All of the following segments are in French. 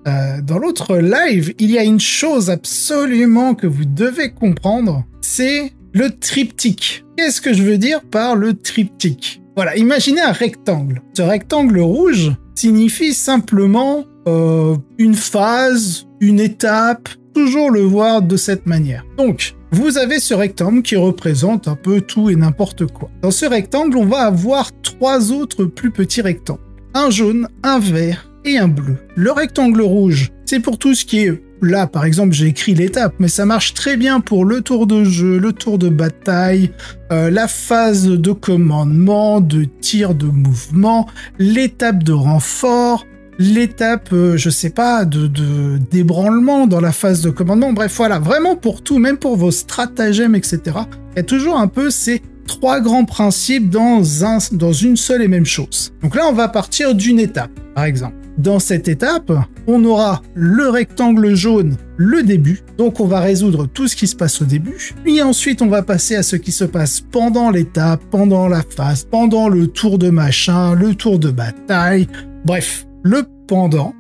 dans l'autre live, il y a une chose absolument que vous devez comprendre, c'est le triptyque. Qu'est-ce que je veux dire par le triptyque? Voilà, imaginez un rectangle. Ce rectangle rouge signifie simplement une phase, une étape, toujours le voir de cette manière. Donc, vous avez ce rectangle qui représente un peu tout et n'importe quoi. Dans ce rectangle, on va avoir 3 autres plus petits rectangles. Un jaune, un vert et un bleu. Le rectangle rouge, c'est pour tout ce qui est... Là, par exemple, j'ai écrit l'étape, mais ça marche très bien pour le tour de jeu, le tour de bataille, la phase de commandement, de tir, de mouvement, l'étape de renfort, l'étape, je sais pas, d'ébranlement dans la phase de commandement. Bref, voilà, vraiment pour tout, même pour vos stratagèmes, etc. Il y a toujours un peu ces 3 grands principes dans une seule et même chose. Donc là, on va partir d'une étape, par exemple. Dans cette étape, on aura le rectangle jaune, le début. Donc, on va résoudre tout ce qui se passe au début. Puis ensuite, on va passer à ce qui se passe pendant l'étape, pendant la phase, pendant le tour de machin, le tour de bataille. Bref, le pendant.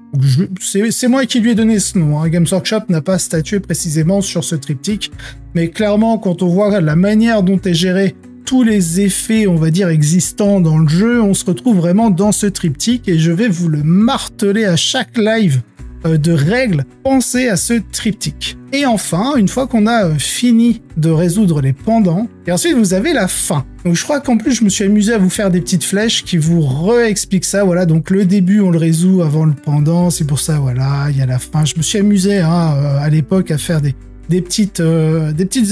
C'est moi qui lui ai donné ce nom. Games Workshop n'a pas statué précisément sur ce triptyque. Mais clairement, quand on voit la manière dont est géré tous les effets, on va dire, existants dans le jeu, on se retrouve vraiment dans ce triptyque et je vais vous le marteler à chaque live de règles. Pensez à ce triptyque. Et enfin, une fois qu'on a fini de résoudre les pendants, et ensuite vous avez la fin. Donc je crois qu'en plus je me suis amusé à vous faire des petites flèches qui vous réexpliquent ça. Voilà, donc le début on le résout avant le pendant, c'est pour ça, voilà, il y a la fin. Je me suis amusé à l'époque à faire des petites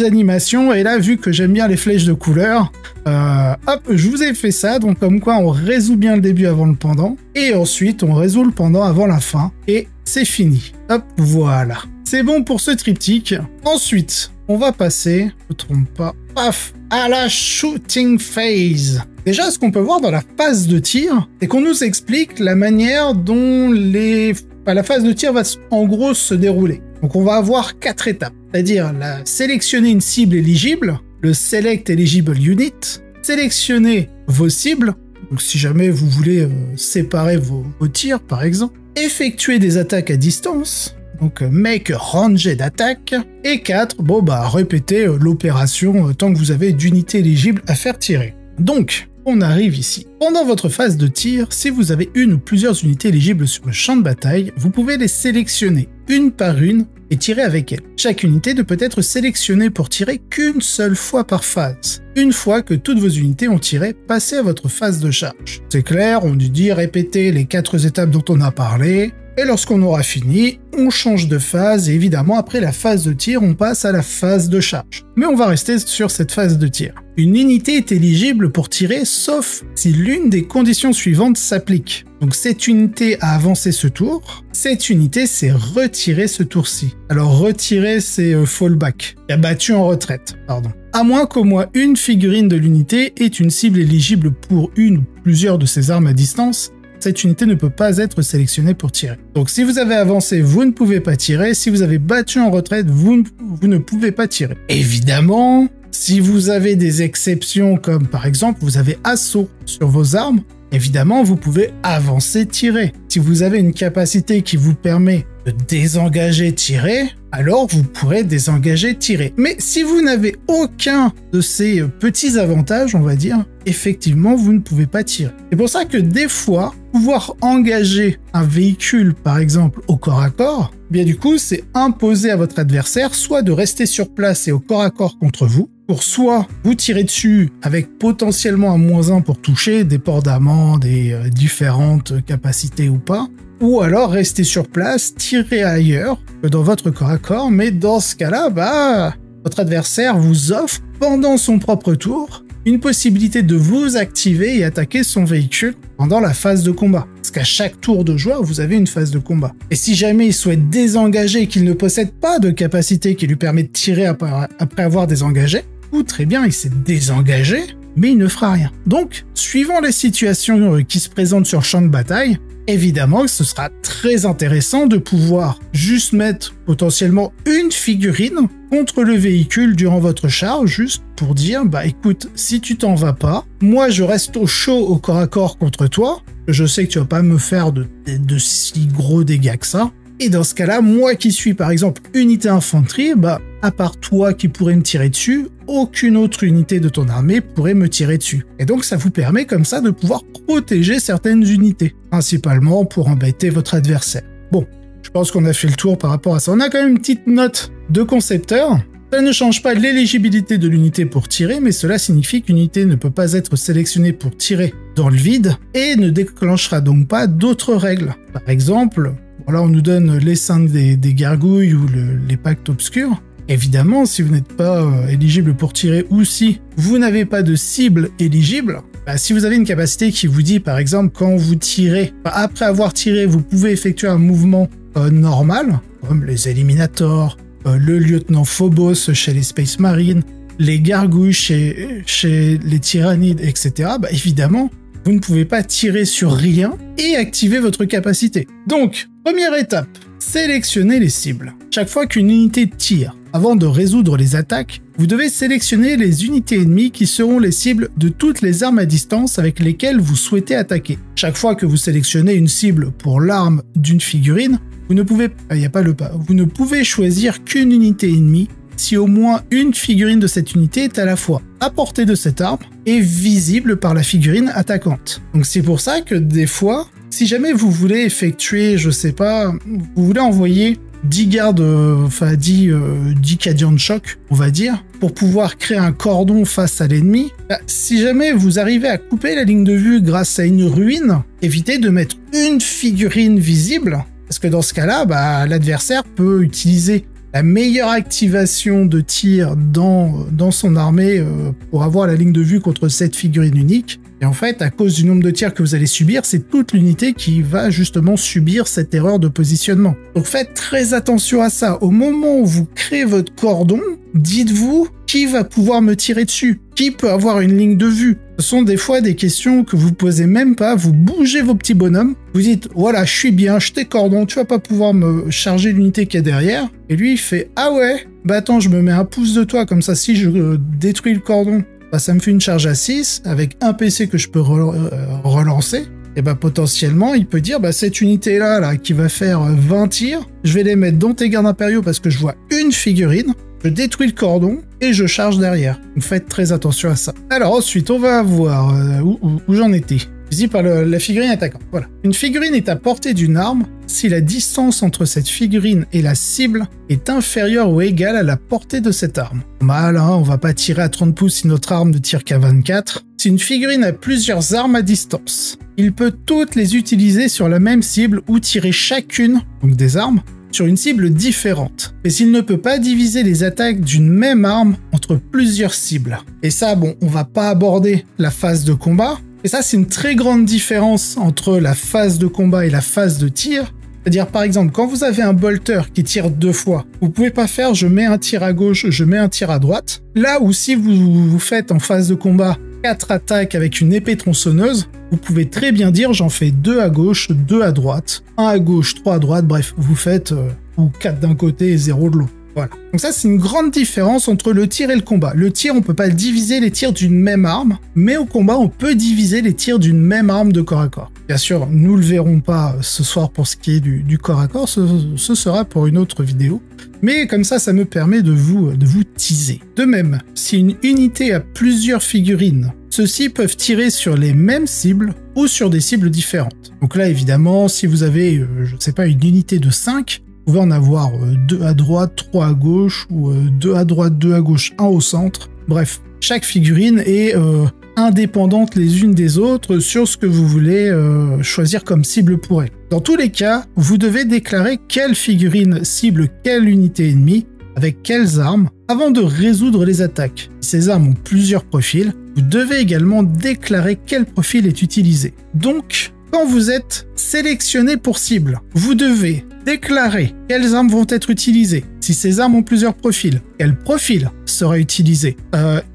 animations, et là, vu que j'aime bien les flèches de couleur, hop, je vous ai fait ça, donc comme quoi on résout bien le début avant le pendant, et ensuite on résout le pendant avant la fin, et c'est fini. Hop, voilà. C'est bon pour ce triptyque. Ensuite, on va passer, je me trompe pas, paf, à la shooting phase. Déjà, ce qu'on peut voir dans la phase de tir, c'est qu'on nous explique la manière dont la phase de tir va en gros se dérouler. Donc on va avoir 4 étapes, c'est-à-dire sélectionner une cible éligible, le Select Eligible Unit, sélectionner vos cibles, donc si jamais vous voulez séparer vos tirs par exemple, effectuer des attaques à distance, donc make a ranged attack, et 4, répéter l'opération tant que vous avez d'unités éligibles à faire tirer. Donc, on arrive ici. Pendant votre phase de tir, si vous avez une ou plusieurs unités éligibles sur le champ de bataille, vous pouvez les sélectionner une par une et tirer avec elles. Chaque unité ne peut être sélectionnée pour tirer qu'une seule fois par phase. Une fois que toutes vos unités ont tiré, passez à votre phase de charge. C'est clair, on nous dit répéter les 4 étapes dont on a parlé, et lorsqu'on aura fini, on change de phase, et évidemment, après la phase de tir, on passe à la phase de charge. Mais on va rester sur cette phase de tir. Une unité est éligible pour tirer, sauf si l'une des conditions suivantes s'applique. Donc cette unité a avancé ce tour, cette unité s'est retirée ce tour-ci. Alors retirer, c'est fallback, et battu en retraite, pardon. À moins qu'au moins une figurine de l'unité ait une cible éligible pour une ou plusieurs de ses armes à distance, cette unité ne peut pas être sélectionnée pour tirer. Donc si vous avez avancé, vous ne pouvez pas tirer. Si vous avez battu en retraite, vous ne pouvez pas tirer. Évidemment, si vous avez des exceptions comme par exemple vous avez assaut sur vos armes, évidemment vous pouvez avancer, tirer. Si vous avez une capacité qui vous permet de désengager, tirer, alors vous pourrez désengager, tirer. Mais si vous n'avez aucun de ces petits avantages, on va dire, effectivement, vous ne pouvez pas tirer. C'est pour ça que des fois, pouvoir engager un véhicule, par exemple, au corps à corps, bien du coup, c'est imposer à votre adversaire soit de rester sur place et au corps à corps contre vous, pour soit vous tirer dessus avec potentiellement un -1 pour toucher, dépendamment des différentes capacités ou pas, ou alors rester sur place, tirer ailleurs que dans votre corps à corps, mais dans ce cas-là, votre adversaire vous offre, pendant son propre tour, une possibilité de vous activer et attaquer son véhicule pendant la phase de combat. Parce qu'à chaque tour de joueur, vous avez une phase de combat. Et si jamais il souhaite désengager et qu'il ne possède pas de capacité qui lui permet de tirer après avoir désengagé, ou très bien, il s'est désengagé, mais il ne fera rien. Donc, suivant les situations qui se présentent sur le champ de bataille, évidemment que ce sera très intéressant de pouvoir juste mettre potentiellement une figurine contre le véhicule durant votre charge, juste pour dire, écoute, si tu t'en vas pas, moi je reste au chaud au corps à corps contre toi, je sais que tu vas pas me faire de si gros dégâts que ça, Et dans ce cas-là, moi qui suis par exemple unité infanterie, bah, à part toi qui pourrais me tirer dessus, aucune autre unité de ton armée pourrait me tirer dessus. Et donc ça vous permet comme ça de pouvoir protéger certaines unités, principalement pour embêter votre adversaire. Bon, je pense qu'on a fait le tour par rapport à ça. On a quand même une petite note de concepteur. Ça ne change pas l'éligibilité de l'unité pour tirer, mais cela signifie qu'une unité ne peut pas être sélectionnée pour tirer dans le vide et ne déclenchera donc pas d'autres règles. Par exemple, voilà, on nous donne les 5 des gargouilles ou les pactes obscurs. Évidemment, si vous n'êtes pas éligible pour tirer ou si vous n'avez pas de cible éligible, bah, si vous avez une capacité qui vous dit, par exemple, quand vous tirez, après avoir tiré, vous pouvez effectuer un mouvement normal, comme les Eliminators, le lieutenant Phobos chez les Space Marines, les gargouilles chez les Tyrannides, etc., bah, évidemment, vous ne pouvez pas tirer sur rien et activer votre capacité. Donc, première étape, sélectionnez les cibles. Chaque fois qu'une unité tire, avant de résoudre les attaques, vous devez sélectionner les unités ennemies qui seront les cibles de toutes les armes à distance avec lesquelles vous souhaitez attaquer. Chaque fois que vous sélectionnez une cible pour l'arme d'une figurine, vous ne pouvez choisir qu'une unité ennemie si au moins une figurine de cette unité est à la fois à portée de cette arme et visible par la figurine attaquante. Donc c'est pour ça que des fois, si jamais vous voulez effectuer, je sais pas, vous voulez envoyer 10 gardes, 10 Cadian de choc, on va dire, pour pouvoir créer un cordon face à l'ennemi, bah, si jamais vous arrivez à couper la ligne de vue grâce à une ruine, évitez de mettre une figurine visible, parce que dans ce cas-là, bah, l'adversaire peut utiliser la meilleure activation de tir dans son armée pour avoir la ligne de vue contre cette figurine unique. Et en fait, à cause du nombre de tirs que vous allez subir, c'est toute l'unité qui va justement subir cette erreur de positionnement. Donc faites très attention à ça. Au moment où vous créez votre cordon, dites-vous qui va pouvoir me tirer dessus, qui peut avoir une ligne de vue. Ce sont des fois des questions que vous posez même pas, vous bougez vos petits bonhommes, vous dites voilà je suis bien, je t'ai cordon, tu vas pas pouvoir me charger l'unité qui est derrière. Et lui il fait ah ouais, bah attends je me mets un pouce de toi comme ça si je détruis le cordon, bah ça me fait une charge à 6 avec un PC que je peux relancer. Et bah potentiellement il peut dire bah cette unité là qui va faire 20 tirs, je vais les mettre dans tes gardes impériaux parce que je vois une figurine. Je détruis le cordon et je charge derrière. Donc faites très attention à ça. Alors ensuite, on va voir où j'en étais. Ici par la figurine attaquante. Voilà. Une figurine est à portée d'une arme si la distance entre cette figurine et la cible est inférieure ou égale à la portée de cette arme. Mal, hein, on va pas tirer à 30 pouces si notre arme ne tire qu'à 24. Si une figurine a plusieurs armes à distance, il peut toutes les utiliser sur la même cible ou tirer chacune, donc des armes, sur une cible différente. Et s'il ne peut pas diviser les attaques d'une même arme entre plusieurs cibles. Et ça, bon, on va pas aborder la phase de combat. Et ça, c'est une très grande différence entre la phase de combat et la phase de tir. C'est-à-dire, par exemple, quand vous avez un bolter qui tire 2 fois, vous pouvez pas faire je mets un tir à gauche, je mets un tir à droite. Là où si vous faites en phase de combat 4 attaques avec une épée tronçonneuse, vous pouvez très bien dire j'en fais 2 à gauche, 2 à droite, 1 à gauche, 3 à droite, bref, vous faites ou 4 d'un côté et 0 de l'autre. Voilà. Donc ça, c'est une grande différence entre le tir et le combat. Le tir, on peut pas diviser les tirs d'une même arme, mais au combat, on peut diviser les tirs d'une même arme de corps à corps. Bien sûr, nous le verrons pas ce soir pour ce qui est du corps à corps, ce sera pour une autre vidéo. Mais comme ça me permet de vous teaser. De même, si une unité a plusieurs figurines, ceux-ci peuvent tirer sur les mêmes cibles ou sur des cibles différentes. Donc là, évidemment, si vous avez, je sais pas, une unité de 5, vous pouvez en avoir 2 à droite, 3 à gauche, ou 2 à droite, 2 à gauche, 1 au centre. Bref, chaque figurine est indépendantes les unes des autres sur ce que vous voulez choisir comme cible pour elle. Dans tous les cas, vous devez déclarer quelle figurine cible quelle unité ennemie, avec quelles armes, avant de résoudre les attaques. Si ces armes ont plusieurs profils, vous devez également déclarer quel profil est utilisé. Donc, quand vous êtes sélectionné pour cible, vous devez déclarer quelles armes vont être utilisées. Si ces armes ont plusieurs profils, quel profil sera utilisé,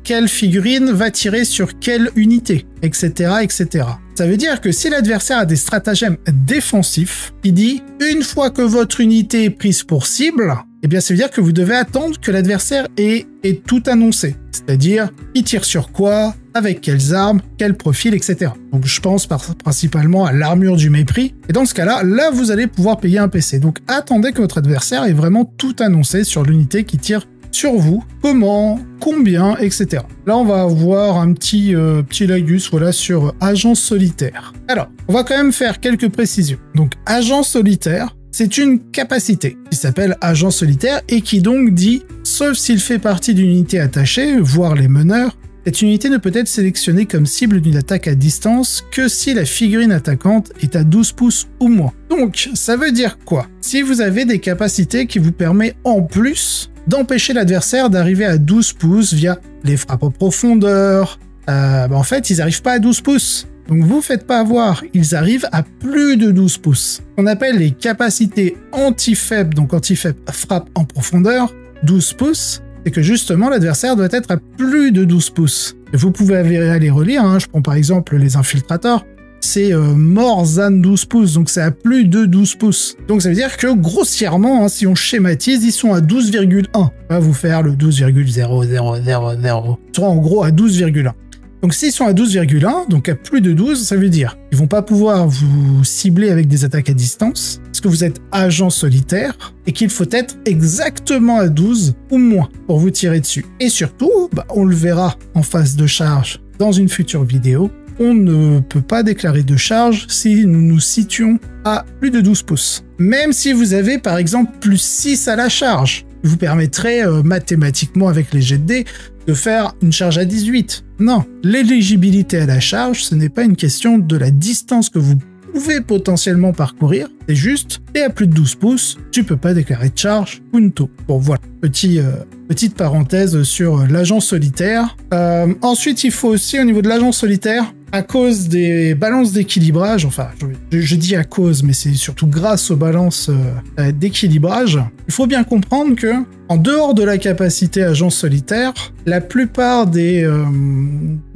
quelle figurine va tirer sur quelle unité, etc., etc. Ça veut dire que si l'adversaire a des stratagèmes défensifs, il dit « Une fois que votre unité est prise pour cible, eh bien ça veut dire que vous devez attendre que l'adversaire ait tout annoncé. C'est-à-dire, il tire sur quoi, avec quelles armes, quel profil, etc. Donc je pense principalement à l'armure du mépris. Et dans ce cas-là, là vous allez pouvoir payer un PC. Donc attendez que votre adversaire ait vraiment tout annoncé sur l'unité qui tire sur vous, comment, combien, etc. Là, on va avoir un petit lagus, voilà, sur agent solitaire. Alors, on va quand même faire quelques précisions. Donc, agent solitaire, c'est une capacité qui s'appelle agent solitaire et qui donc dit, sauf s'il fait partie d'une unité attachée, voire les meneurs, cette unité ne peut être sélectionnée comme cible d'une attaque à distance que si la figurine attaquante est à 12 pouces ou moins. Donc, ça veut dire quoi? Si vous avez des capacités qui vous permettent en plus d'empêcher l'adversaire d'arriver à 12 pouces via les frappes en profondeur, en fait, ils n'arrivent pas à 12 pouces. Donc vous faites pas avoir, ils arrivent à plus de 12 pouces. On appelle les capacités anti-faibles, donc anti-faible frappe en profondeur, 12 pouces, c'est que justement l'adversaire doit être à plus de 12 pouces. Et vous pouvez aller relire, hein, je prends par exemple les infiltrateurs, c'est more than 12 pouces, donc c'est à plus de 12 pouces. Donc ça veut dire que grossièrement, hein, si on schématise, ils sont à 12,1. On va vous faire le 12,0000. Ils seront en gros à 12,1. Donc s'ils sont à 12,1, donc à plus de 12, ça veut dire qu'ils vont pas pouvoir vous cibler avec des attaques à distance, parce que vous êtes agent solitaire, et qu'il faut être exactement à 12 ou moins pour vous tirer dessus. Et surtout, on le verra en phase de charge dans une future vidéo, on ne peut pas déclarer de charge si nous nous situons à plus de 12 pouces. Même si vous avez par exemple plus 6 à la charge, vous permettrait mathématiquement avec les jets de dés de faire une charge à 18. Non, l'éligibilité à la charge, ce n'est pas une question de la distance que vous pouvez potentiellement parcourir, c'est juste, t'es à plus de 12 pouces, tu peux pas déclarer de charge, punto. Bon voilà, petite parenthèse sur l'agent solitaire. Ensuite, il faut aussi au niveau de l'agent solitaire, à cause des balances d'équilibrage, enfin je dis à cause, mais c'est surtout grâce aux balances d'équilibrage, il faut bien comprendre que en dehors de la capacité agent solitaire, la plupart des,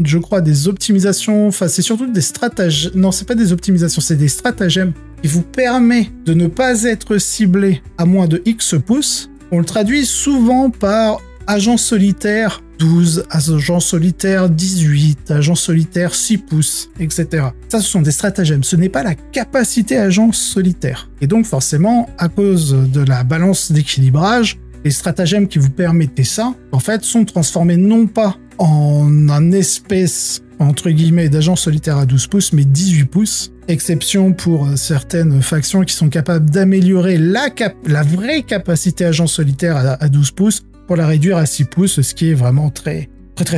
je crois, des optimisations, enfin c'est surtout des stratagèmes, non c'est pas des optimisations, c'est des stratagèmes qui vous permet de ne pas être ciblé à moins de X pouces, on le traduit souvent par agent solitaire 12, agent solitaire 18, agent solitaire 6 pouces, etc. Ça, ce sont des stratagèmes. Ce n'est pas la capacité agent solitaire. Et donc, forcément, à cause de la balance d'équilibrage, les stratagèmes qui vous permettaient ça, en fait, sont transformés non pas en un espèce, entre guillemets, d'agent solitaire à 12 pouces, mais 18 pouces. Exception pour certaines factions qui sont capables d'améliorer la vraie capacité agent solitaire à 12 pouces, pour la réduire à 6 pouces, ce qui est vraiment très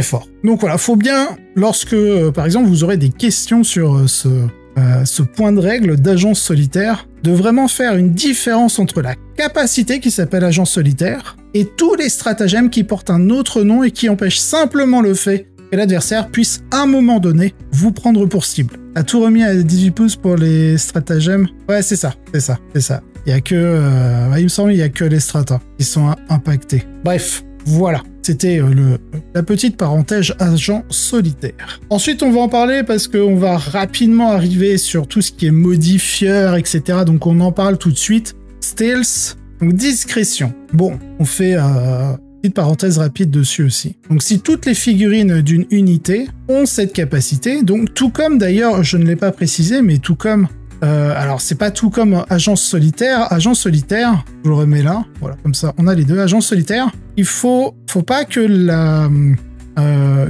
fort. Donc voilà, faut bien, lorsque, par exemple, vous aurez des questions sur ce point de règle d'agent solitaire, de vraiment faire une différence entre la capacité qui s'appelle agent solitaire et tous les stratagèmes qui portent un autre nom et qui empêchent simplement le fait que l'adversaire puisse, à un moment donné, vous prendre pour cible. T'as tout remis à 18 pouces pour les stratagèmes? Ouais, c'est ça. Il y a que, il me semble, il y a que les stratas qui sont impactés. Bref, voilà. C'était la petite parenthèse agent solitaire. Ensuite, on va en parler parce qu'on va rapidement arriver sur tout ce qui est modifieur, etc. Donc, on en parle tout de suite. Stealth, donc discrétion. Bon, on fait petite parenthèse rapide dessus aussi. Donc, si toutes les figurines d'une unité ont cette capacité, donc tout comme d'ailleurs, je ne l'ai pas précisé, mais tout comme alors, c'est pas tout comme agent solitaire. Agent solitaire, je le remets là. Voilà, comme ça, on a les deux. Agent solitaire, il faut pas que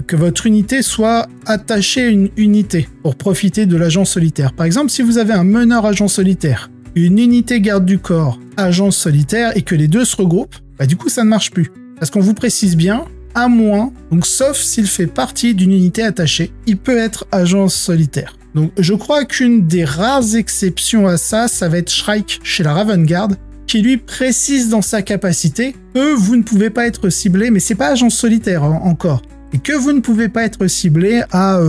que votre unité soit attachée à une unité pour profiter de l'agent solitaire. Par exemple, si vous avez un meneur agent solitaire, une unité garde du corps, agent solitaire, et que les deux se regroupent, du coup, ça ne marche plus. Parce qu'on vous précise bien, à moins, donc sauf s'il fait partie d'une unité attachée, il peut être agent solitaire. Donc, je crois qu'une des rares exceptions à ça, ça va être Shrike chez la Raven Guard, qui lui précise dans sa capacité que vous ne pouvez pas être ciblé, mais c'est pas agent solitaire encore, et que vous ne pouvez pas être ciblé à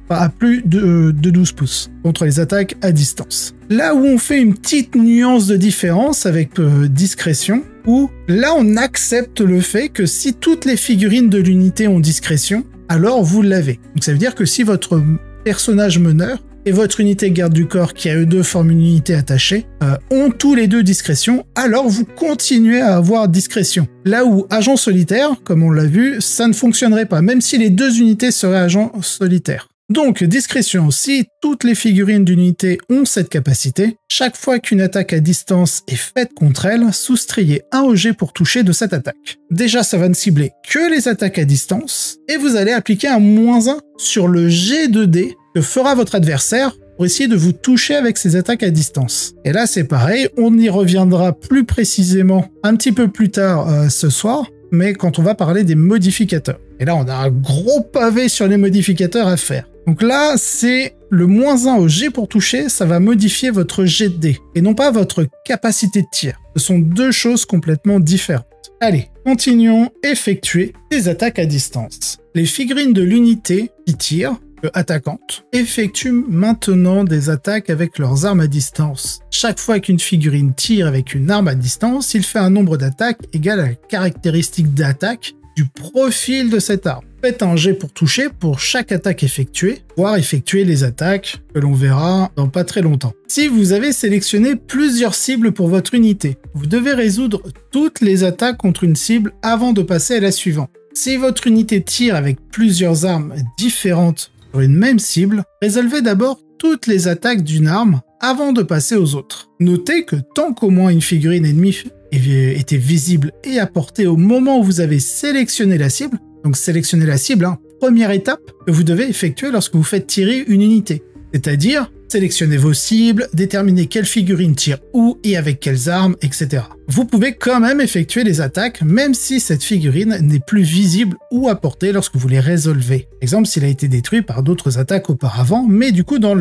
à plus de 12 pouces contre les attaques à distance. Là où on fait une petite nuance de différence avec discrétion, où là on accepte le fait que si toutes les figurines de l'unité ont discrétion, alors vous l'avez. Donc ça veut dire que si votre personnage meneur et votre unité garde du corps qui a eux deux forment une unité attachée, ont tous les deux discrétion, alors vous continuez à avoir discrétion. Là où agent solitaire, comme on l'a vu, ça ne fonctionnerait pas, même si les deux unités seraient agents solitaires. Donc, discrétion, si toutes les figurines d'une unité ont cette capacité, chaque fois qu'une attaque à distance est faite contre elle, soustrayez un au jet pour toucher de cette attaque. Déjà, ça va ne cibler que les attaques à distance, et vous allez appliquer un -1 sur le jet de dés que fera votre adversaire pour essayer de vous toucher avec ses attaques à distance. Et là, c'est pareil, on y reviendra plus précisément un petit peu plus tard ce soir, mais quand on va parler des modificateurs. Et là, on a un gros pavé sur les modificateurs à faire. Donc là, c'est le -1 au jet pour toucher, ça va modifier votre jet de dés, et non pas votre capacité de tir. Ce sont deux choses complètement différentes. Allez, continuons, effectuer des attaques à distance. Les figurines de l'unité qui tirent, attaquantes, effectuent maintenant des attaques avec leurs armes à distance. Chaque fois qu'une figurine tire avec une arme à distance, il fait un nombre d'attaques égal à la caractéristique d'attaque du profil de cette arme. Faites un jet pour toucher pour chaque attaque effectuée, voire effectuer les attaques que l'on verra dans pas très longtemps. Si vous avez sélectionné plusieurs cibles pour votre unité, vous devez résoudre toutes les attaques contre une cible avant de passer à la suivante. Si votre unité tire avec plusieurs armes différentes sur une même cible, résolvez d'abord toutes les attaques d'une arme avant de passer aux autres. Notez que tant qu'au moins une figurine ennemie était visible et à portée au moment où vous avez sélectionné la cible, donc sélectionner la cible, première étape que vous devez effectuer lorsque vous faites tirer une unité, c'est-à-dire sélectionner vos cibles, déterminer quelle figurine tire où et avec quelles armes, etc. Vous pouvez quand même effectuer les attaques même si cette figurine n'est plus visible ou à portée lorsque vous les résolvez. Par exemple, s'il a été détruit par d'autres attaques auparavant, mais du coup dans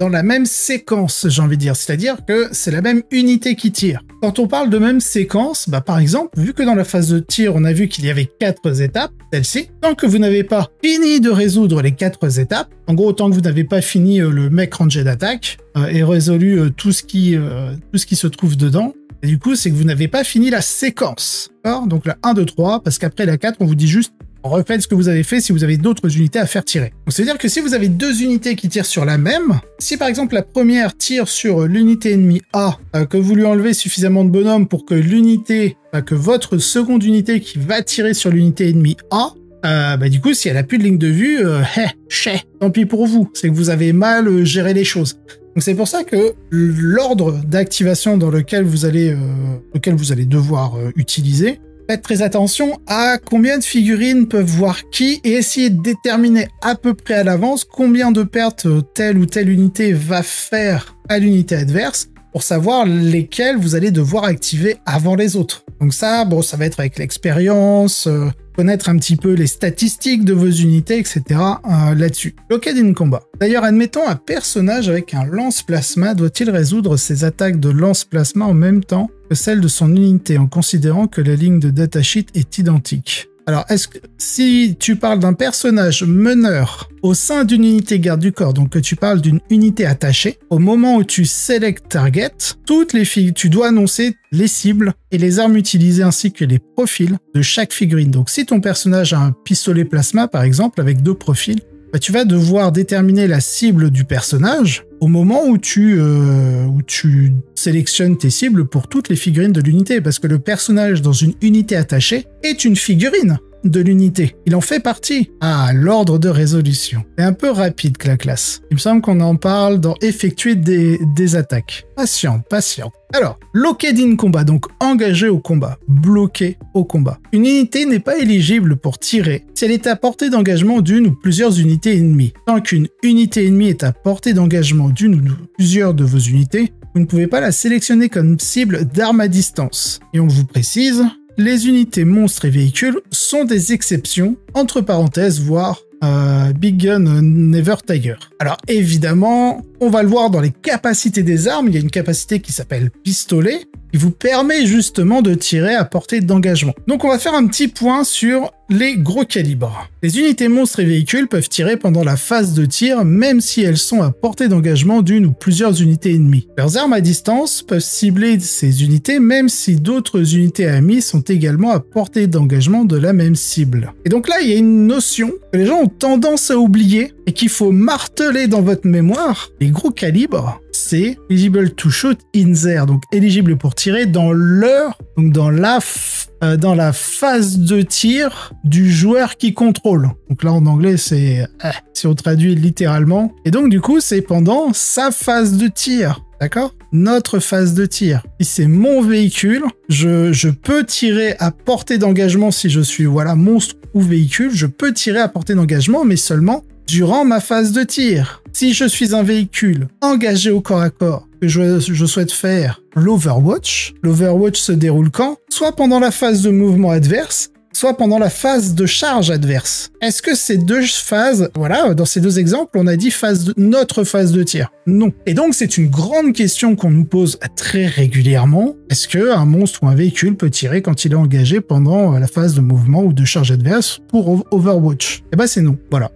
la même séquence, j'ai envie de dire, c'est-à-dire que c'est la même unité qui tire. Quand on parle de même séquence, par exemple, vu que dans la phase de tir, on a vu qu'il y avait 4 étapes, celle-ci, tant que vous n'avez pas fini de résoudre les 4 étapes, en gros, tant que vous n'avez pas fini le mec rangé d'attaque et résolu tout ce qui se trouve dedans, et du coup, c'est que vous n'avez pas fini la séquence. Donc la 1, 2, 3, parce qu'après la 4, on vous dit juste refaites ce que vous avez fait si vous avez d'autres unités à faire tirer. Donc c'est-à-dire que si vous avez 2 unités qui tirent sur la même, si par exemple la première tire sur l'unité ennemie A, que vous lui enlevez suffisamment de bonhommes pour que que votre seconde unité qui va tirer sur l'unité ennemie A, du coup si elle a plus de ligne de vue, tant pis pour vous, c'est que vous avez mal géré les choses. Donc c'est pour ça que l'ordre d'activation dans lequel vous allez devoir utiliser, faites très attention à combien de figurines peuvent voir qui et essayez de déterminer à peu près à l'avance combien de pertes telle ou telle unité va faire à l'unité adverse pour savoir lesquelles vous allez devoir activer avant les autres. Donc ça, ça va être avec l'expérience, connaître un petit peu les statistiques de vos unités, etc. Là-dessus. Locked in combat. D'ailleurs, admettons un personnage avec un lance-plasma doit-il résoudre ses attaques de lance-plasma en même temps que celle de son unité en considérant que la ligne de datasheet est identique? Alors, si tu parles d'un personnage meneur au sein d'une unité garde du corps, donc que tu parles d'une unité attachée, au moment où tu select target, tu dois annoncer les cibles et les armes utilisées ainsi que les profils de chaque figurine. Donc, si ton personnage a un pistolet plasma, par exemple, avec 2 profils, tu vas devoir déterminer la cible du personnage au moment où tu sélectionnes tes cibles pour toutes les figurines de l'unité, parce que le personnage dans une unité attachée est une figurine de l'unité. Il en fait partie. Ah, l'ordre de résolution. C'est un peu rapide que la classe. Il me semble qu'on en parle dans effectuer des attaques. Patient. Alors, locked in combat, donc engagé au combat, bloqué au combat. Une unité n'est pas éligible pour tirer si elle est à portée d'engagement d'une ou plusieurs unités ennemies. Tant qu'une unité ennemie est à portée d'engagement d'une ou plusieurs de vos unités, vous ne pouvez pas la sélectionner comme cible d'arme à distance. Et on vous précise, les unités monstres et véhicules sont des exceptions, entre parenthèses, voire Big Gun Never Tiger. Alors évidemment, on va le voir dans les capacités des armes, il y a une capacité qui s'appelle pistolet, qui vous permet justement de tirer à portée d'engagement. Donc on va faire un petit point sur les gros calibres. Les unités monstres et véhicules peuvent tirer pendant la phase de tir, même si elles sont à portée d'engagement d'une ou plusieurs unités ennemies. Leurs armes à distance peuvent cibler ces unités, même si d'autres unités ennemies sont également à portée d'engagement de la même cible. Et donc là, il y a une notion que les gens ont tendance à oublier et qu'il faut marteler dans votre mémoire. Les gros calibres, c'est eligible to shoot in there, donc éligible pour tirer dans l'heure, donc dans la phase de tir du joueur qui contrôle. Donc là en anglais c'est si on traduit littéralement. Et donc du coup c'est pendant sa phase de tir. D'accord? Notre phase de tir. Si c'est mon véhicule, je peux tirer à portée d'engagement si je suis monstre ou véhicule, je peux tirer à portée d'engagement, mais seulement durant ma phase de tir. Si je suis un véhicule engagé au corps à corps, que je souhaite faire l'Overwatch se déroule quand? Soit pendant la phase de mouvement adverse, soit pendant la phase de charge adverse. Est-ce que ces deux phases, dans ces deux exemples, on a dit notre phase de tir? Non. Et donc, c'est une grande question qu'on nous pose très régulièrement. Est-ce qu'un monstre ou un véhicule peut tirer quand il est engagé pendant la phase de mouvement ou de charge adverse pour Overwatch? Eh ben, c'est non. Voilà.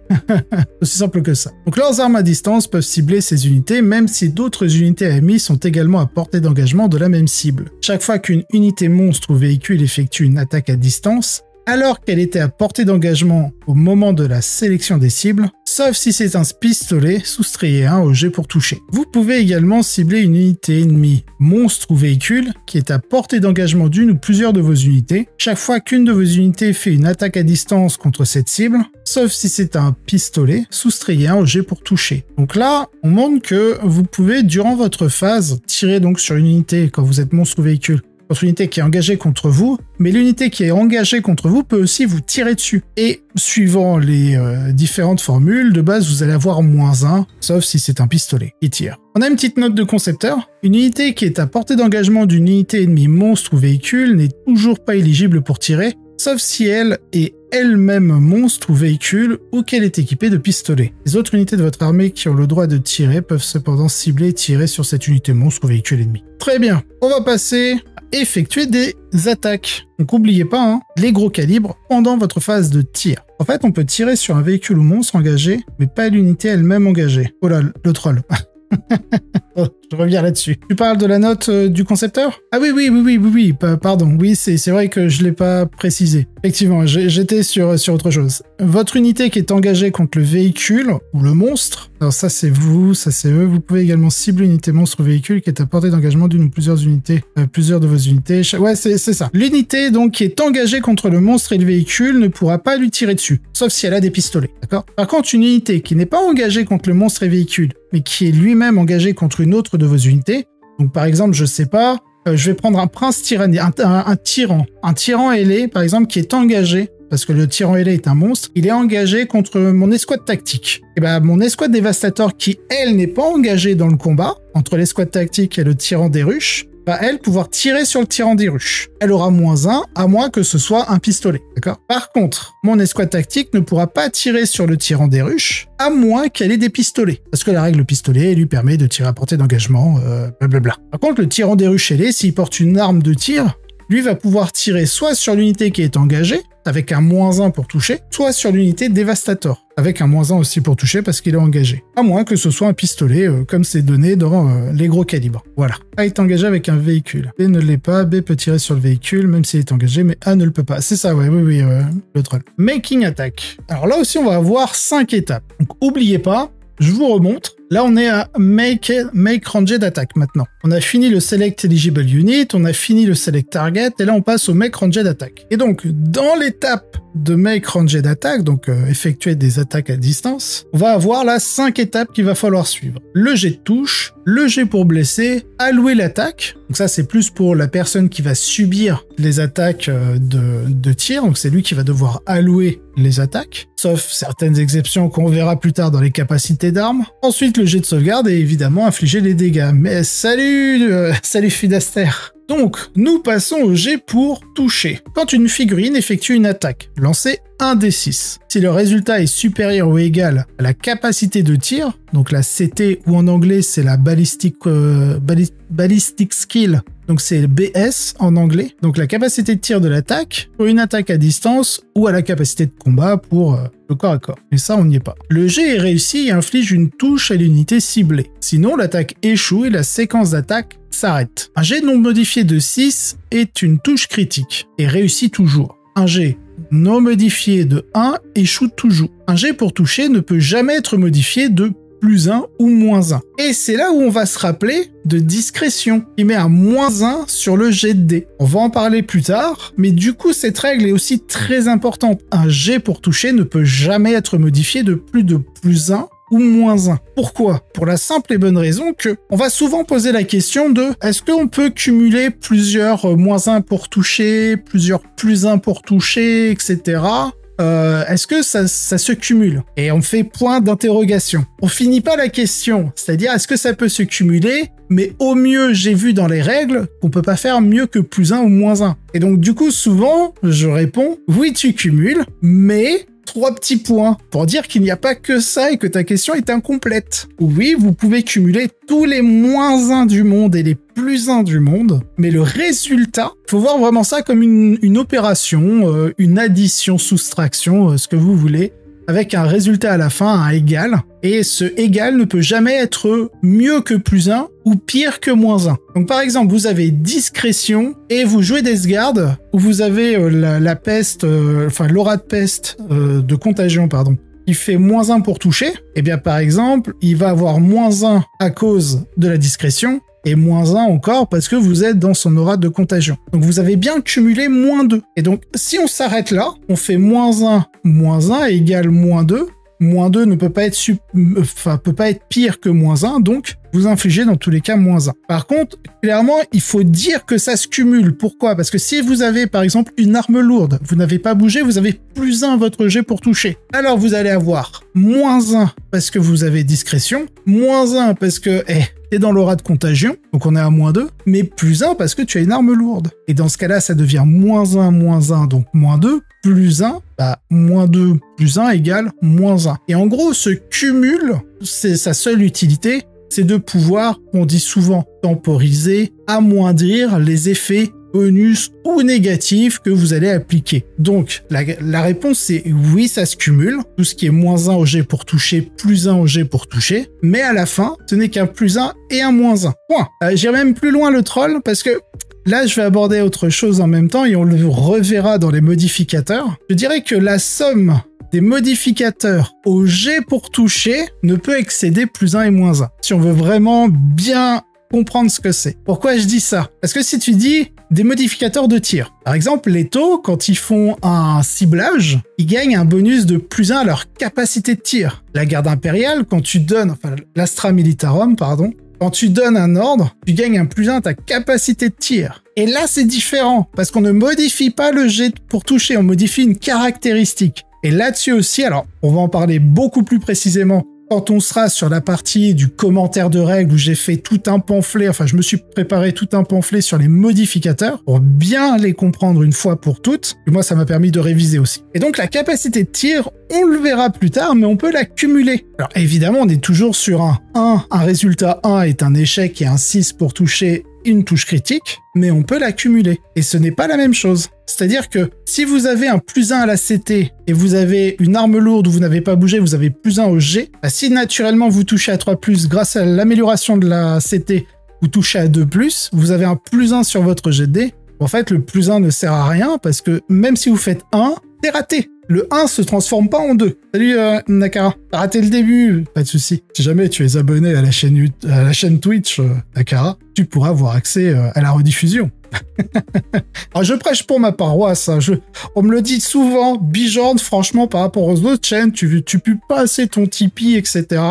Aussi simple que ça. Donc, leurs armes à distance peuvent cibler ces unités, même si d'autres unités ennemies sont également à portée d'engagement de la même cible. Chaque fois qu'une unité monstre ou véhicule effectue une attaque à distance, alors qu'elle était à portée d'engagement au moment de la sélection des cibles, sauf si c'est un pistolet, soustrayez 1 au jet pour toucher. Vous pouvez également cibler une unité ennemie, monstre ou véhicule, qui est à portée d'engagement d'une ou plusieurs de vos unités, chaque fois qu'une de vos unités fait une attaque à distance contre cette cible, sauf si c'est un pistolet, soustrayez 1 au jet pour toucher. Donc là, on montre que vous pouvez, durant votre phase, tirer donc sur une unité quand vous êtes monstre ou véhicule, contre une unité qui est engagée contre vous, mais l'unité qui est engagée contre vous peut aussi vous tirer dessus. Et suivant les différentes formules, de base, vous allez avoir -1, sauf si c'est un pistolet qui tire. On a une petite note de concepteur. Une unité qui est à portée d'engagement d'une unité ennemie monstre ou véhicule n'est toujours pas éligible pour tirer, sauf si elle est elle-même monstre ou véhicule ou qu'elle est équipée de pistolets. Les autres unités de votre armée qui ont le droit de tirer peuvent cependant cibler et tirer sur cette unité monstre ou véhicule ennemi. Très bien, on va passer à effectuer des attaques. Donc n'oubliez pas, les gros calibres pendant votre phase de tir. En fait, on peut tirer sur un véhicule ou monstre engagé, mais pas l'unité elle-même engagée. Oh là, le troll. Oh, je reviens là-dessus. Tu parles de la note du concepteur? Ah oui, pardon. Oui, c'est vrai que je l'ai pas précisé. Effectivement, j'étais sur autre chose. Votre unité qui est engagée contre le véhicule ou le monstre, alors ça c'est vous, ça c'est eux, vous pouvez également cibler une unité monstre ou véhicule qui est à portée d'engagement d'une ou plusieurs unités, plusieurs de vos unités. Ouais, c'est ça. L'unité donc qui est engagée contre le monstre et le véhicule ne pourra pas lui tirer dessus, sauf si elle a des pistolets, d'accord? Par contre, une unité qui n'est pas engagée contre le monstre et véhicule, mais qui est lui-même engagé contre une autre de vos unités, donc par exemple, je sais pas, je vais prendre un prince tyrannique, un tyran ailé, par exemple, qui est engagé, parce que le tyran ailé est un monstre, il est engagé contre mon escouade tactique. Et ben mon escouade dévastateur, qui elle n'est pas engagée dans le combat, entre l'escouade tactique et le tyran des ruches, va elle pouvoir tirer sur le tyran des ruches. Elle aura -1, à moins que ce soit un pistolet, d'accord? Par contre, mon escouade tactique ne pourra pas tirer sur le tyran des ruches, à moins qu'elle ait des pistolets. Parce que la règle pistolet lui permet de tirer à portée d'engagement, blablabla. Par contre, le tyran des ruches ailé, s'il porte une arme de tir, lui va pouvoir tirer soit sur l'unité qui est engagée, avec un -1 pour toucher, soit sur l'unité dévastateur, avec un -1 aussi pour toucher parce qu'il est engagé. À moins que ce soit un pistolet, comme c'est donné dans les gros calibres. Voilà. A est engagé avec un véhicule. B ne l'est pas, B peut tirer sur le véhicule, même s'il est engagé, mais A ne le peut pas. C'est ça, ouais, oui, le troll. Making attack. Alors là aussi, on va avoir 5 étapes. Donc, oubliez pas, je vous remonte. Là, on est à Make Ranged Attack maintenant. On a fini le Select Eligible Unit, on a fini le Select Target, et là, on passe au Make Ranged Attack. Et donc, dans l'étape de Make Ranged Attack, donc effectuer des attaques à distance, on va avoir là 5 étapes qu'il va falloir suivre. Le jet de touche, le jet pour blesser, allouer l'attaque. Donc ça, c'est plus pour la personne qui va subir les attaques de tir. Donc c'est lui qui va devoir allouer les attaques, sauf certaines exceptions qu'on verra plus tard dans les capacités d'armes. Ensuite, le jet de sauvegarde et évidemment infliger les dégâts. Mais salut Fidaster. Donc, nous passons au jet pour toucher. Quand une figurine effectue une attaque, lancez 1 des 6. Si le résultat est supérieur ou égal à la capacité de tir, donc la CT ou en anglais c'est la ballistic skill donc c'est BS en anglais, donc la capacité de tir de l'attaque pour une attaque à distance ou à la capacité de combat pour le corps à corps. Et ça, on n'y est pas. Le jet est réussi et inflige une touche à l'unité ciblée. Sinon, l'attaque échoue et la séquence d'attaque s'arrête. Un jet non modifié de 6 est une touche critique et réussit toujours. Un jet non modifié de 1 échoue toujours. Un jet pour toucher ne peut jamais être modifié de +1 ou -1. Et c'est là où on va se rappeler de discrétion, qui met un -1 sur le jet de dés. On va en parler plus tard, mais du coup cette règle est aussi très importante. Un jet pour toucher ne peut jamais être modifié de plus de +1 ou -1. Pourquoi? Pour la simple et bonne raison que on va souvent poser la question de est-ce qu'on peut cumuler plusieurs -1 pour toucher, plusieurs +1 pour toucher, etc. Est-ce que ça se cumule? Et on fait point d'interrogation. On finit pas la question, c'est-à-dire est-ce que ça peut se cumuler? Mais au mieux, j'ai vu dans les règles qu'on peut pas faire mieux que +1 ou -1. Et donc du coup, souvent, je réponds oui, tu cumules, mais 3 petits points pour dire qu'il n'y a pas que ça et que ta question est incomplète. Oui, vous pouvez cumuler tous les -1 du monde et les +1 du monde, mais le résultat, faut voir vraiment ça comme une opération, une addition, soustraction, ce que vous voulez, avec un résultat à la fin, un égal, et ce égal ne peut jamais être mieux que +1 ou pire que -1. Donc par exemple, vous avez discrétion et vous jouez Deathguard, où vous avez la peste, l'aura de peste, de contagion, pardon, qui fait -1 pour toucher. Et bien par exemple, il va avoir -1 à cause de la discrétion, et -1 encore parce que vous êtes dans son aura de contagion. Donc vous avez bien cumulé -2. Et donc si on s'arrête là, on fait -1 égale -2. -2 ne peut pas être pire que -1, donc vous infligez dans tous les cas -1. Par contre, clairement, il faut dire que ça se cumule. Pourquoi? Parce que si vous avez par exemple une arme lourde, vous n'avez pas bougé, vous avez +1 à votre jet pour toucher. Alors vous allez avoir -1 parce que vous avez discrétion, -1 parce que t'es dans l'aura de contagion, donc on est à -2, mais +1 parce que tu as une arme lourde. Et dans ce cas-là, ça devient -1, donc -2, +1, -2 +1 égale -1. Et en gros, ce cumul, c'est sa seule utilité, c'est de pouvoir, on dit souvent, temporiser, amoindrir les effets bonus ou négatifs que vous allez appliquer. Donc, la réponse c'est oui, ça se cumule. Tout ce qui est -1 au jet pour toucher, +1 au jet pour toucher. Mais à la fin, ce n'est qu'un +1 et un -1. Point. J'irai même plus loin le troll parce que là, je vais aborder autre chose en même temps et on le reverra dans les modificateurs. Je dirais que la somme des modificateurs au jet pour toucher ne peut excéder +1 et -1. Si on veut vraiment bien comprendre ce que c'est. Pourquoi je dis ça? Parce que si tu dis des modificateurs de tir, par exemple, les taux, quand ils font un ciblage, ils gagnent un bonus de +1 à leur capacité de tir. La garde impériale, quand tu donnes, l'Astra Militarum, pardon, quand tu donnes un ordre, tu gagnes un +1 à ta capacité de tir. Et là, c'est différent, parce qu'on ne modifie pas le jet pour toucher, on modifie une caractéristique. Et là-dessus aussi, alors, on va en parler beaucoup plus précisément quand on sera sur la partie du commentaire de règles où j'ai fait tout un pamphlet, je me suis préparé tout un pamphlet sur les modificateurs pour bien les comprendre une fois pour toutes. Et moi, ça m'a permis de réviser aussi. Et donc, la capacité de tir, on le verra plus tard, mais on peut la cumuler. Alors, évidemment, on est toujours sur un 1. Un résultat 1 est un échec et un 6 pour toucher une touche critique, mais on peut l'accumuler. Et ce n'est pas la même chose. C'est-à-dire que si vous avez un +1 à la CT et vous avez une arme lourde où vous n'avez pas bougé, vous avez +1 au G, si naturellement vous touchez à 3+, grâce à l'amélioration de la CT, vous touchez à 2+, vous avez un +1 sur votre jet de dés. En fait, le +1 ne sert à rien parce que même si vous faites 1, c'est raté. Le 1 se transforme pas en 2. Salut Nakara, t'as raté le début, pas de souci. Si jamais tu es abonné à la chaîne Twitch Nakara, tu pourras avoir accès à la rediffusion. Alors je prêche pour ma paroisse, hein. On me le dit souvent, Bijorn, franchement par rapport aux autres chaînes, tu pubes pas assez ton Tipeee, etc.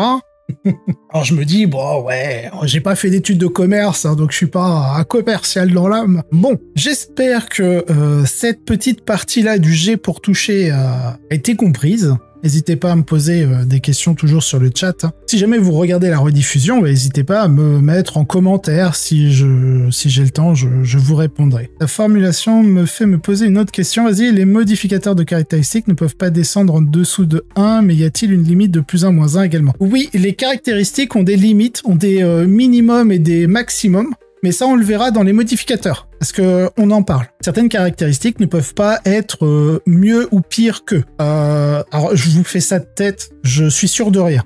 Alors je me dis, bon ouais, j'ai pas fait d'études de commerce, hein, donc je suis pas un commercial dans l'âme. Bon, j'espère que cette petite partie-là du jet pour toucher a été comprise. N'hésitez pas à me poser des questions toujours sur le chat. Hein. Si jamais vous regardez la rediffusion, n'hésitez pas à me mettre en commentaire si j'ai le temps, je vous répondrai. La formulation me fait me poser une autre question. Vas-y, les modificateurs de caractéristiques ne peuvent pas descendre en dessous de 1, mais y a-t-il une limite de +1, -1 également? Oui, les caractéristiques ont des limites, ont des minimums et des maximums. mais ça on le verra dans les modificateurs, parce que on en parle. Certaines caractéristiques ne peuvent pas être mieux ou pire que. Alors je vous fais ça de tête, je suis sûr de rien.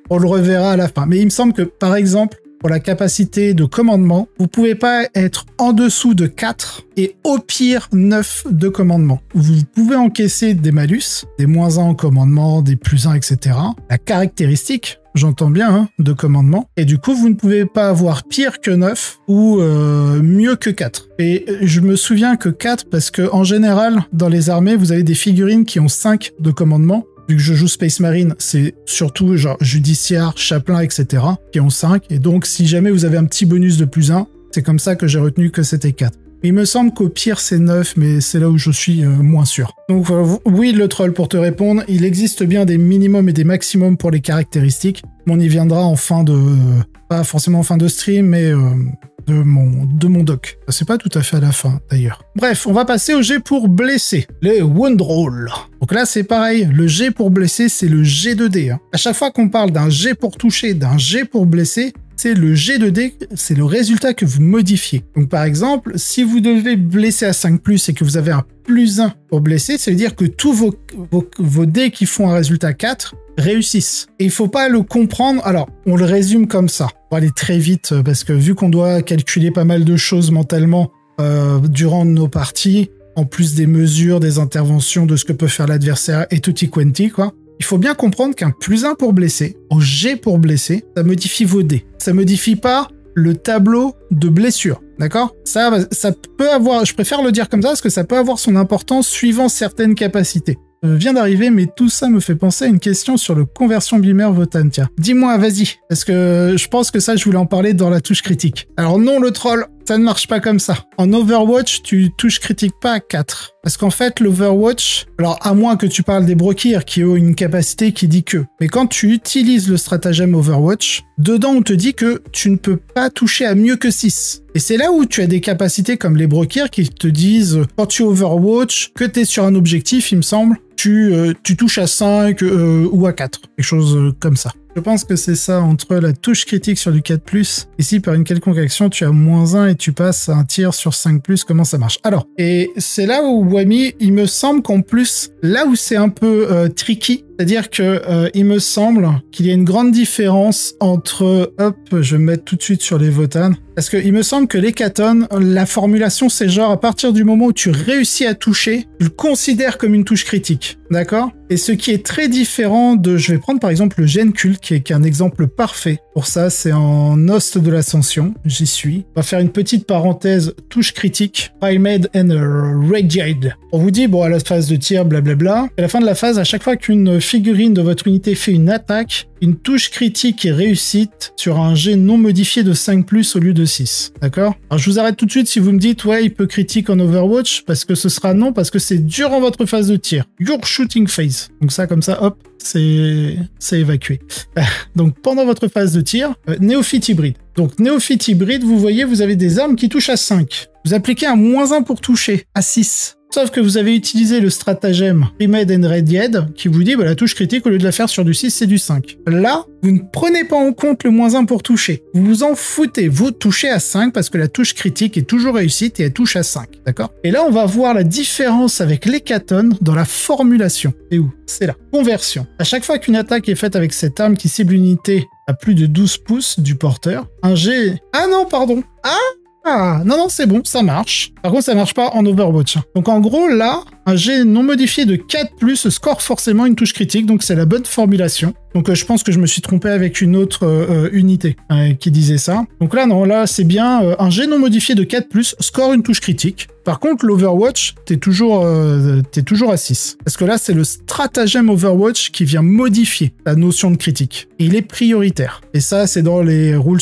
On le reverra à la fin. Mais il me semble que, par exemple, pour la capacité de commandement, vous pouvez pas être en dessous de 4 et au pire 9 de commandement. Vous pouvez encaisser des malus, des -1 en commandement, des +1, etc. La caractéristique, j'entends bien, hein, de commandement. Et du coup, vous ne pouvez pas avoir pire que 9 ou mieux que 4. Et je me souviens que 4, parce que en général, dans les armées, vous avez des figurines qui ont 5 de commandement. Vu que je joue Space Marine, c'est surtout genre judiciaire, chapelain, etc. qui ont 5. Et donc, si jamais vous avez un petit bonus de +1, c'est comme ça que j'ai retenu que c'était 4. Il me semble qu'au pire, c'est 9, mais c'est là où je suis moins sûr. Donc oui, le troll, pour te répondre, il existe bien des minimums et des maximums pour les caractéristiques. On y viendra en fin de... pas forcément en fin de stream, mais... de mon doc. C'est pas tout à fait à la fin, d'ailleurs. Bref, on va passer au jet pour blesser. Les wound roll. Donc là, c'est pareil. Le jet pour blesser, c'est le jet de dés. Hein. À chaque fois qu'on parle d'un jet pour toucher, d'un jet pour blesser, c'est le jet de dés, c'est le résultat que vous modifiez. Donc par exemple, si vous devez blesser à 5+, et que vous avez un +1 pour blesser, ça veut dire que tous vos dés qui font un résultat 4 réussissent. Et il faut pas le comprendre. Alors, on le résume comme ça. On va aller très vite parce que vu qu'on doit calculer pas mal de choses mentalement durant nos parties, en plus des mesures, des interventions, de ce que peut faire l'adversaire et tutti quanti, quoi. Il faut bien comprendre qu'un +1 pour blesser, au jet pour blesser, ça modifie vos dés. Ça modifie pas le tableau de blessure, d'accord? Ça peut avoir, je préfère le dire comme ça, parce que ça peut avoir son importance suivant certaines capacités. Vient d'arriver, mais tout ça me fait penser à une question sur le conversion Bimer Votan. Tiens, dis-moi, vas-y, parce que je pense que ça, je voulais en parler dans la touche critique. Alors non, le troll, ça ne marche pas comme ça. En Overwatch, tu touches critique pas à 4. Parce qu'en fait, l'Overwatch, alors à moins que tu parles des Brokir qui ont une capacité qui dit que, mais quand tu utilises le stratagème Overwatch, dedans on te dit que tu ne peux pas toucher à mieux que 6. Et c'est là où tu as des capacités comme les Brokir qui te disent, quand tu Overwatch, que tu es sur un objectif, il me semble, tu touches à 5 ou à 4. Quelque chose comme ça. Je pense que c'est ça, entre la touche critique sur du 4+, et si par une quelconque action tu as -1 et tu passes à un tir sur 5+, comment ça marche? Alors, et c'est là où Wami, il me semble qu'en plus, là où c'est un peu tricky, c'est-à-dire que il me semble qu'il y a une grande différence entre, hop, je vais me mettre tout de suite sur les Votan, parce que il me semble que l'hécaton, la formulation c'est genre à partir du moment où tu réussis à toucher, tu le considères comme une touche critique, d'accord? Et ce qui est très différent de, je vais prendre par exemple le Gène Culte, qui est un exemple parfait pour ça, c'est en Host de l'Ascension, j'y suis. On va faire une petite parenthèse, touche critique, Primed and Radiated. On vous dit, bon, à la phase de tir, blablabla, à la fin de la phase, à chaque fois qu'une figurine de votre unité fait une attaque, une touche critique est réussite sur un jet non modifié de 5+ au lieu de 6. D'accord? Alors je vous arrête tout de suite si vous me dites, ouais, il peut critique en Overwatch, parce que ce sera non, parce que c'est durant votre phase de tir. Your shooting phase. Donc ça, comme ça, hop, c'est évacué. Donc pendant votre phase de tir, néophyte hybride. Donc néophyte hybride, vous voyez, vous avez des armes qui touchent à 5. Vous appliquez un -1 pour toucher, à 6. Sauf que vous avez utilisé le stratagème Primed and Radiated qui vous dit, bah, la touche critique, au lieu de la faire sur du 6, c'est du 5. Là, vous ne prenez pas en compte le -1 pour toucher. Vous vous en foutez. Vous touchez à 5 parce que la touche critique est toujours réussite et elle touche à 5. D'accord? Et là, on va voir la différence avec l'hécaton dans la formulation. C'est où? C'est là. Conversion. À chaque fois qu'une attaque est faite avec cette arme qui cible une unité à plus de 12 pouces du porteur, un jet... Ah non, pardon. Ah, non, c'est bon, ça marche. Par contre, ça marche pas en Overwatch. Donc en gros, là, un jet non modifié de 4+ score forcément une touche critique, donc c'est la bonne formulation. Donc je pense que je me suis trompé avec une autre unité qui disait ça. Donc là, non, là, c'est bien un jet non modifié de 4+, score une touche critique. Par contre, l'Overwatch, t'es toujours à 6. Parce que là, c'est le stratagème Overwatch qui vient modifier la notion de critique. Et il est prioritaire. Et ça, c'est dans les rules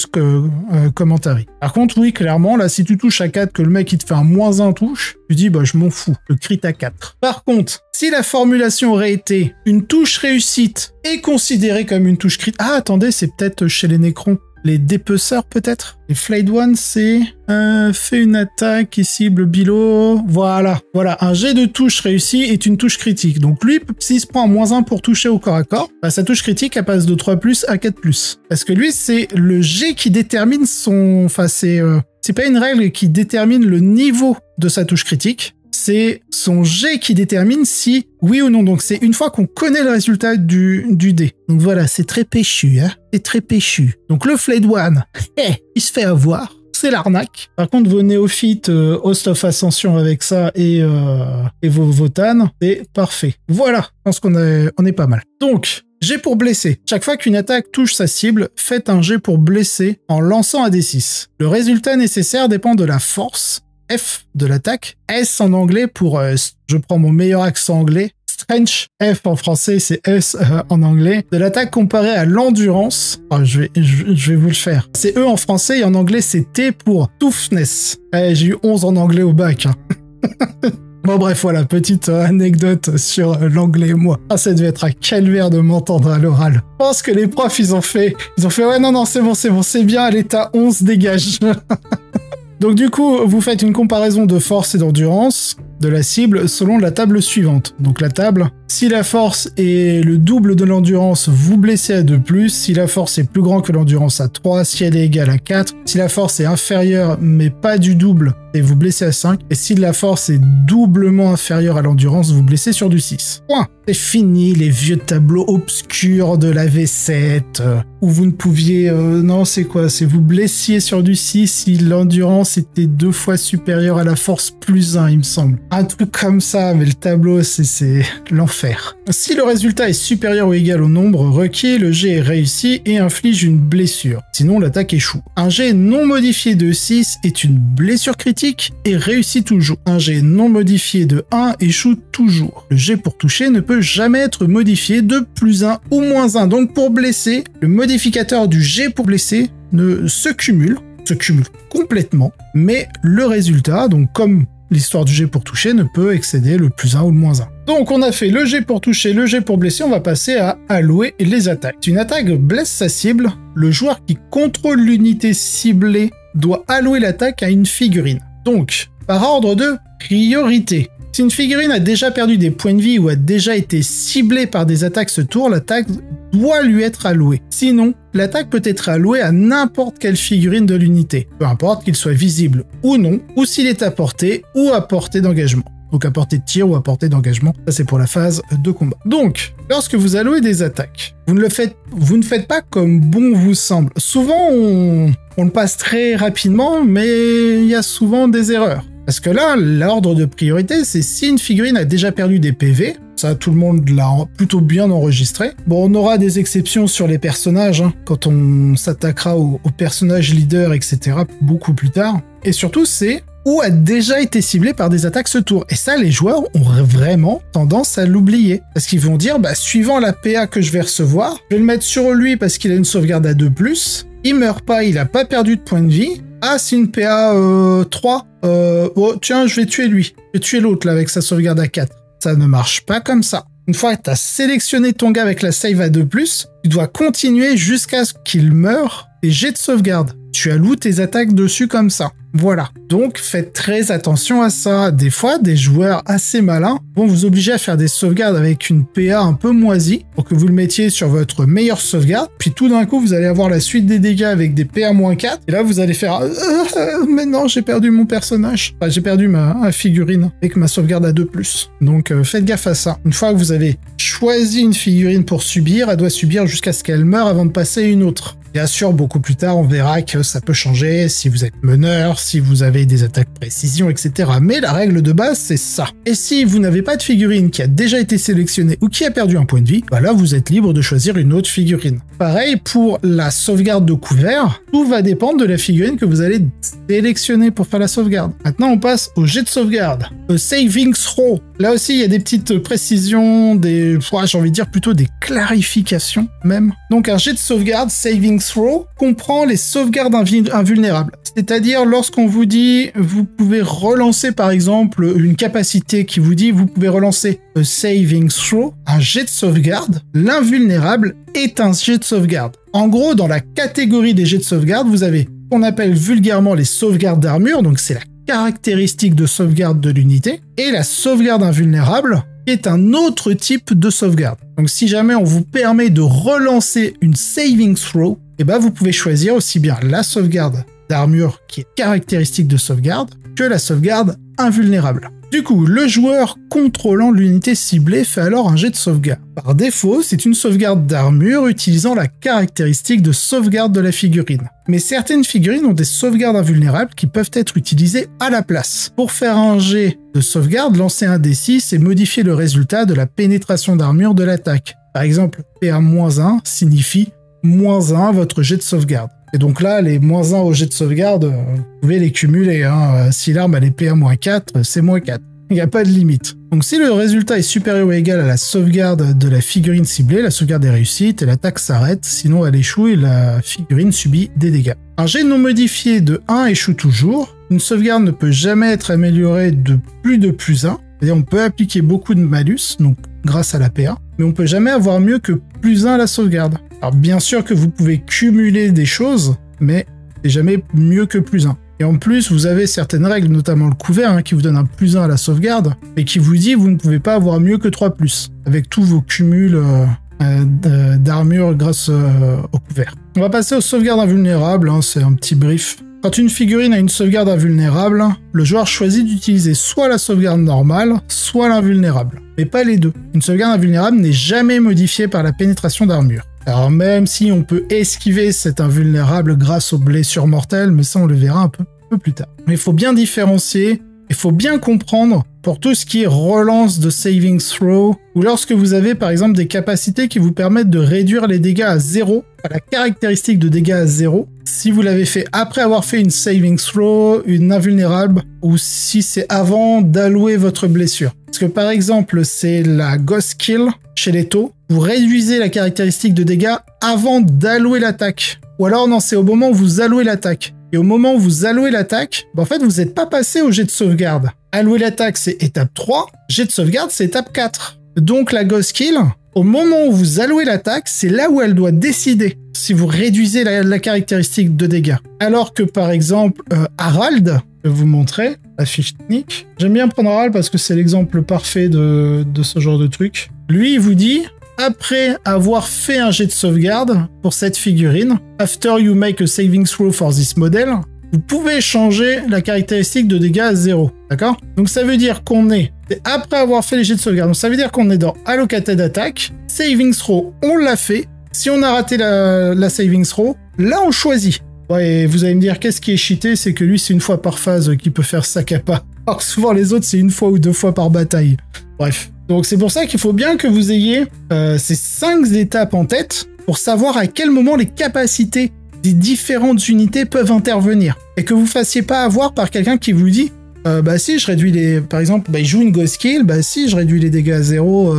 commentary. Par contre, oui, clairement, là, si tu touches à 4, que le mec, il te fait un -1 touche, tu dis, bah, je m'en fous, le crit à 4. Par contre, si la formulation aurait été une touche réussite et considérée comme une touche critique... Ah, attendez, c'est peut-être chez les Nécrons. Les dépeceurs, peut-être? Les Flayed One, c'est... fait une attaque qui cible Bilo... Voilà, un jet de touche réussi est une touche critique. Donc lui, s'il se prend un -1 pour toucher au corps à corps, bah, sa touche critique, elle passe de 3+ à 4+. Parce que lui, c'est le jet qui détermine son... Enfin, c'est... c'est pas une règle qui détermine le niveau de sa touche critique, c'est son jet qui détermine si oui ou non. Donc c'est une fois qu'on connaît le résultat du dé. Donc voilà, c'est très péchu, hein. C'est très péchu. Donc le Flayed One, il se fait avoir. C'est l'arnaque. Par contre, vos néophytes Host of Ascension avec ça et vos Votan, c'est parfait. Voilà, je pense qu'on est pas mal. Donc, jet pour blesser. Chaque fois qu'une attaque touche sa cible, faites un jet pour blesser en lançant un D6. Le résultat nécessaire dépend de la force, F de l'attaque, S en anglais pour, je prends mon meilleur accent anglais, Strength, F en français, c'est S en anglais, de l'attaque comparée à l'endurance. Oh, je vais vous le faire. C'est E en français et en anglais, c'est T pour Toughness. J'ai eu 11 en anglais au bac. Hein. Bon bref, voilà, petite anecdote sur l'anglais, moi. Ah, ça devait être un calvaire de m'entendre à l'oral. Je pense que les profs, ils ont fait ouais, non, c'est bon, c'est bien, elle est à 11, dégage. Donc du coup, vous faites une comparaison de force et d'endurance de la cible selon la table suivante. Donc la table, si la force est le double de l'endurance, vous blessez à 2+, si la force est plus grande que l'endurance à 3, si elle est égale à 4, si la force est inférieure mais pas du double, et vous blessez à 5, et si la force est doublement inférieure à l'endurance, vous blessez sur du 6. Point. C'est fini les vieux tableaux obscurs de la V7, où vous ne pouviez... non, c'est quoi? C'est vous blessiez sur du 6 si l'endurance était 2 fois supérieure à la force plus 1, il me semble. Un truc comme ça, mais le tableau, c'est l'enfer. Si le résultat est supérieur ou égal au nombre requis, le jet est réussi et inflige une blessure. Sinon, l'attaque échoue. Un jet non modifié de 6 est une blessure critique et réussit toujours. Un jet non modifié de 1 échoue toujours. Le jet pour toucher ne peut jamais être modifié de +1 ou -1. Donc pour blesser, le modificateur du jet pour blesser ne se cumule complètement, mais le résultat, donc comme l'histoire du jet pour toucher, ne peut excéder le +1 ou le -1. Donc on a fait le jet pour toucher, le jet pour blesser, on va passer à allouer les attaques. Si une attaque blesse sa cible, le joueur qui contrôle l'unité ciblée doit allouer l'attaque à une figurine. Donc, par ordre de priorité. Si une figurine a déjà perdu des points de vie ou a déjà été ciblée par des attaques ce tour, l'attaque doit lui être allouée. Sinon, l'attaque peut être allouée à n'importe quelle figurine de l'unité, peu importe qu'il soit visible ou non, ou s'il est à portée ou à portée d'engagement. Donc à portée de tir ou à portée d'engagement, ça c'est pour la phase de combat. Donc, lorsque vous allouez des attaques, vous ne faites pas comme bon vous semble. Souvent, on le passe très rapidement, mais il y a souvent des erreurs. Parce que là, l'ordre de priorité, c'est si une figurine a déjà perdu des PV, ça tout le monde l'a plutôt bien enregistré. Bon, on aura des exceptions sur les personnages, hein, quand on s'attaquera aux personnages leaders, etc. beaucoup plus tard. Et surtout, c'est ou a déjà été ciblé par des attaques ce tour. Et ça, les joueurs ont vraiment tendance à l'oublier. Parce qu'ils vont dire, bah, suivant la PA que je vais recevoir, je vais le mettre sur lui parce qu'il a une sauvegarde à 2+, il meurt pas, il a pas perdu de points de vie. Ah, c'est une PA 3. Oh, tiens, je vais tuer lui. Je vais tuer l'autre, là, avec sa sauvegarde à 4. Ça ne marche pas comme ça. Une fois que tu as sélectionné ton gars avec la save à 2+, tu dois continuer jusqu'à ce qu'il meure et jet de sauvegarde. Tu alloues tes attaques dessus comme ça. Voilà. Donc, faites très attention à ça. Des fois, des joueurs assez malins vont vous obliger à faire des sauvegardes avec une PA un peu moisie pour que vous le mettiez sur votre meilleure sauvegarde. Puis tout d'un coup, vous allez avoir la suite des dégâts avec des PA -4. Et là, vous allez faire mais non, j'ai perdu mon personnage. Enfin, j'ai perdu ma figurine avec ma sauvegarde à 2+. Donc, faites gaffe à ça. Une fois que vous avez choisi une figurine pour subir, elle doit subir jusqu'à ce qu'elle meure avant de passer à une autre. Bien sûr, beaucoup plus tard, on verra que ça peut changer si vous êtes meneur, si vous avez des attaques précision, etc. Mais la règle de base, c'est ça. Et si vous n'avez pas de figurine qui a déjà été sélectionnée ou qui a perdu un point de vie, bah là, vous êtes libre de choisir une autre figurine. Pareil pour la sauvegarde de couvert, tout va dépendre de la figurine que vous allez sélectionner pour faire la sauvegarde. Maintenant, on passe au jet de sauvegarde. Le saving throw. Là aussi, il y a des petites précisions, j'ai envie de dire plutôt des clarifications même. Donc un jet de sauvegarde, saving throw, comprend les sauvegardes invulnérables. C'est-à-dire lorsqu'on vous dit, vous pouvez relancer par exemple une capacité qui vous dit, vous pouvez relancer a saving throw, un jet de sauvegarde, l'invulnérable est un jet de sauvegarde. En gros, dans la catégorie des jets de sauvegarde, vous avez ce qu'on appelle vulgairement les sauvegardes d'armure, donc c'est la caractéristique de sauvegarde de l'unité, et la sauvegarde invulnérable, qui est un autre type de sauvegarde. Donc si jamais on vous permet de relancer une saving throw, eh ben vous pouvez choisir aussi bien la sauvegarde d'armure qui est caractéristique de sauvegarde que la sauvegarde invulnérable. Du coup, le joueur contrôlant l'unité ciblée fait alors un jet de sauvegarde. Par défaut, c'est une sauvegarde d'armure utilisant la caractéristique de sauvegarde de la figurine. Mais certaines figurines ont des sauvegardes invulnérables qui peuvent être utilisées à la place. Pour faire un jet de sauvegarde, lancez un D6 et modifiez le résultat de la pénétration d'armure de l'attaque. Par exemple, PA-1 signifie -1 à votre jet de sauvegarde. Et donc là, les -1 au jet de sauvegarde, vous pouvez les cumuler. Hein. Si l'arme elle est PA-4, c'est -4. Il n'y a pas de limite. Donc si le résultat est supérieur ou égal à la sauvegarde de la figurine ciblée, la sauvegarde est réussie et l'attaque s'arrête, sinon elle échoue et la figurine subit des dégâts. Un jet non modifié de 1 échoue toujours. Une sauvegarde ne peut jamais être améliorée de +1. C'est-à-dire on peut appliquer beaucoup de malus, donc grâce à la PA, mais on peut jamais avoir mieux que +1 à la sauvegarde. Alors bien sûr que vous pouvez cumuler des choses, mais c'est jamais mieux que +1. Et en plus, vous avez certaines règles, notamment le couvert, qui vous donne un +1 à la sauvegarde, et qui vous dit que vous ne pouvez pas avoir mieux que 3+, avec tous vos cumuls d'armure grâce au couvert. On va passer aux sauvegardes invulnérables, c'est un petit brief. Quand une figurine a une sauvegarde invulnérable, le joueur choisit d'utiliser soit la sauvegarde normale, soit l'invulnérable, mais pas les deux. Une sauvegarde invulnérable n'est jamais modifiée par la pénétration d'armure. Alors même si on peut esquiver cet invulnérable grâce aux blessures mortelles, mais ça on le verra un peu plus tard. Mais il faut bien différencier, il faut bien comprendre pour tout ce qui est relance de saving throw, ou lorsque vous avez par exemple des capacités qui vous permettent de réduire les dégâts à 0, à la caractéristique de dégâts à 0, si vous l'avez fait après avoir fait une saving throw, une invulnérable, ou si c'est avant d'allouer votre blessure. Parce que par exemple, c'est la Ghost Kill chez les taux, vous réduisez la caractéristique de dégâts avant d'allouer l'attaque. Ou alors non, c'est au moment où vous allouez l'attaque. Et au moment où vous allouez l'attaque, en fait, vous n'êtes pas passé au jet de sauvegarde. Allouer l'attaque, c'est étape 3. Jet de sauvegarde, c'est étape 4. Donc la Ghost Kill, au moment où vous allouez l'attaque, c'est là où elle doit décider si vous réduisez la caractéristique de dégâts. Alors que par exemple, Harald, je vais vous montrer la fiche technique. J'aime bien prendre Harald parce que c'est l'exemple parfait de ce genre de truc. Lui, il vous dit, après avoir fait un jet de sauvegarde pour cette figurine, after you make a saving throw for this model, vous pouvez changer la caractéristique de dégâts à 0. D'accord? Donc ça veut dire qu'on est, après avoir fait les jets de sauvegarde, donc ça veut dire qu'on est dans allocated attack, saving throw, on l'a fait. Si on a raté la saving throw, là on choisit. Ouais, et vous allez me dire, qu'est-ce qui est cheaté? C'est que lui, c'est une fois par phase qu'il peut faire sac à pas. Alors que souvent les autres, c'est une fois ou 2 fois par bataille. Bref. Donc c'est pour ça qu'il faut bien que vous ayez ces 5 étapes en tête pour savoir à quel moment les capacités des différentes unités peuvent intervenir. Et que vous ne fassiez pas avoir par quelqu'un qui vous dit bah si, je réduis les... Par exemple, il joue une Ghost Kill, bah si, je réduis les dégâts à 0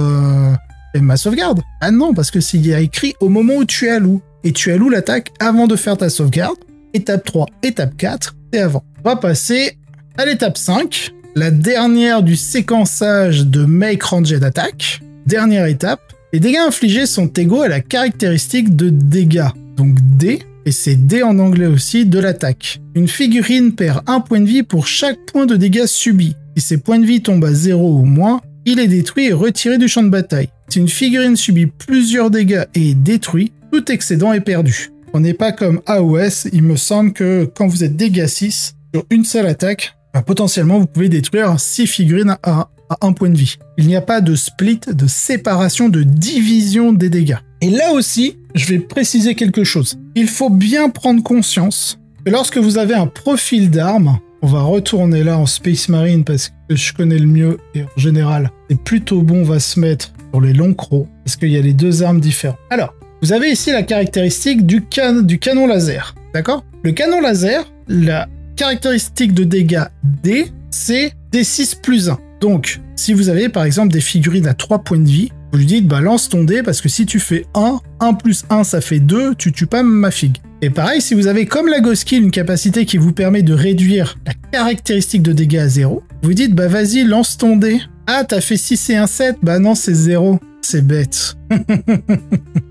et ma sauvegarde. Ah non, parce que s'il y a écrit au moment où tu alloues, et tu alloues l'attaque avant de faire ta sauvegarde, étape 3, étape 4, et avant. On va passer à l'étape 5, la dernière du séquençage de Make Ranged Attack. Dernière étape, les dégâts infligés sont égaux à la caractéristique de dégâts, donc D, et c'est D en anglais aussi, de l'attaque. Une figurine perd 1 point de vie pour chaque point de dégâts subi. Si ses points de vie tombent à 0 ou moins, il est détruit et retiré du champ de bataille. Si une figurine subit plusieurs dégâts et est détruite, tout excédent est perdu. On n'est pas comme AOS, il me semble que quand vous êtes dégâts 6 sur une seule attaque, potentiellement vous pouvez détruire 6 figurines à 1 point de vie. Il n'y a pas de split, de séparation, de division des dégâts. Et là aussi, je vais préciser quelque chose. Il faut bien prendre conscience que lorsque vous avez un profil d'arme, on va retourner là en Space Marine parce que je connais le mieux et en général, c'est plutôt bon, on va se mettre sur les longs crocs parce qu'il y a les 2 armes différentes. Alors, vous avez ici la caractéristique du canon laser, d'accord? Le canon laser, la caractéristique de dégâts D, c'est D6 plus 1. Donc, si vous avez par exemple des figurines à 3 points de vie, vous lui dites, lance ton dé parce que si tu fais 1 plus 1 ça fait 2, tu tues pas ma figue. Et pareil, si vous avez comme la Ghost Kill une capacité qui vous permet de réduire la caractéristique de dégâts à 0, vous dites, vas-y, lance ton dé. Ah, t'as fait 6 et un 7, non, c'est 0. C'est bête.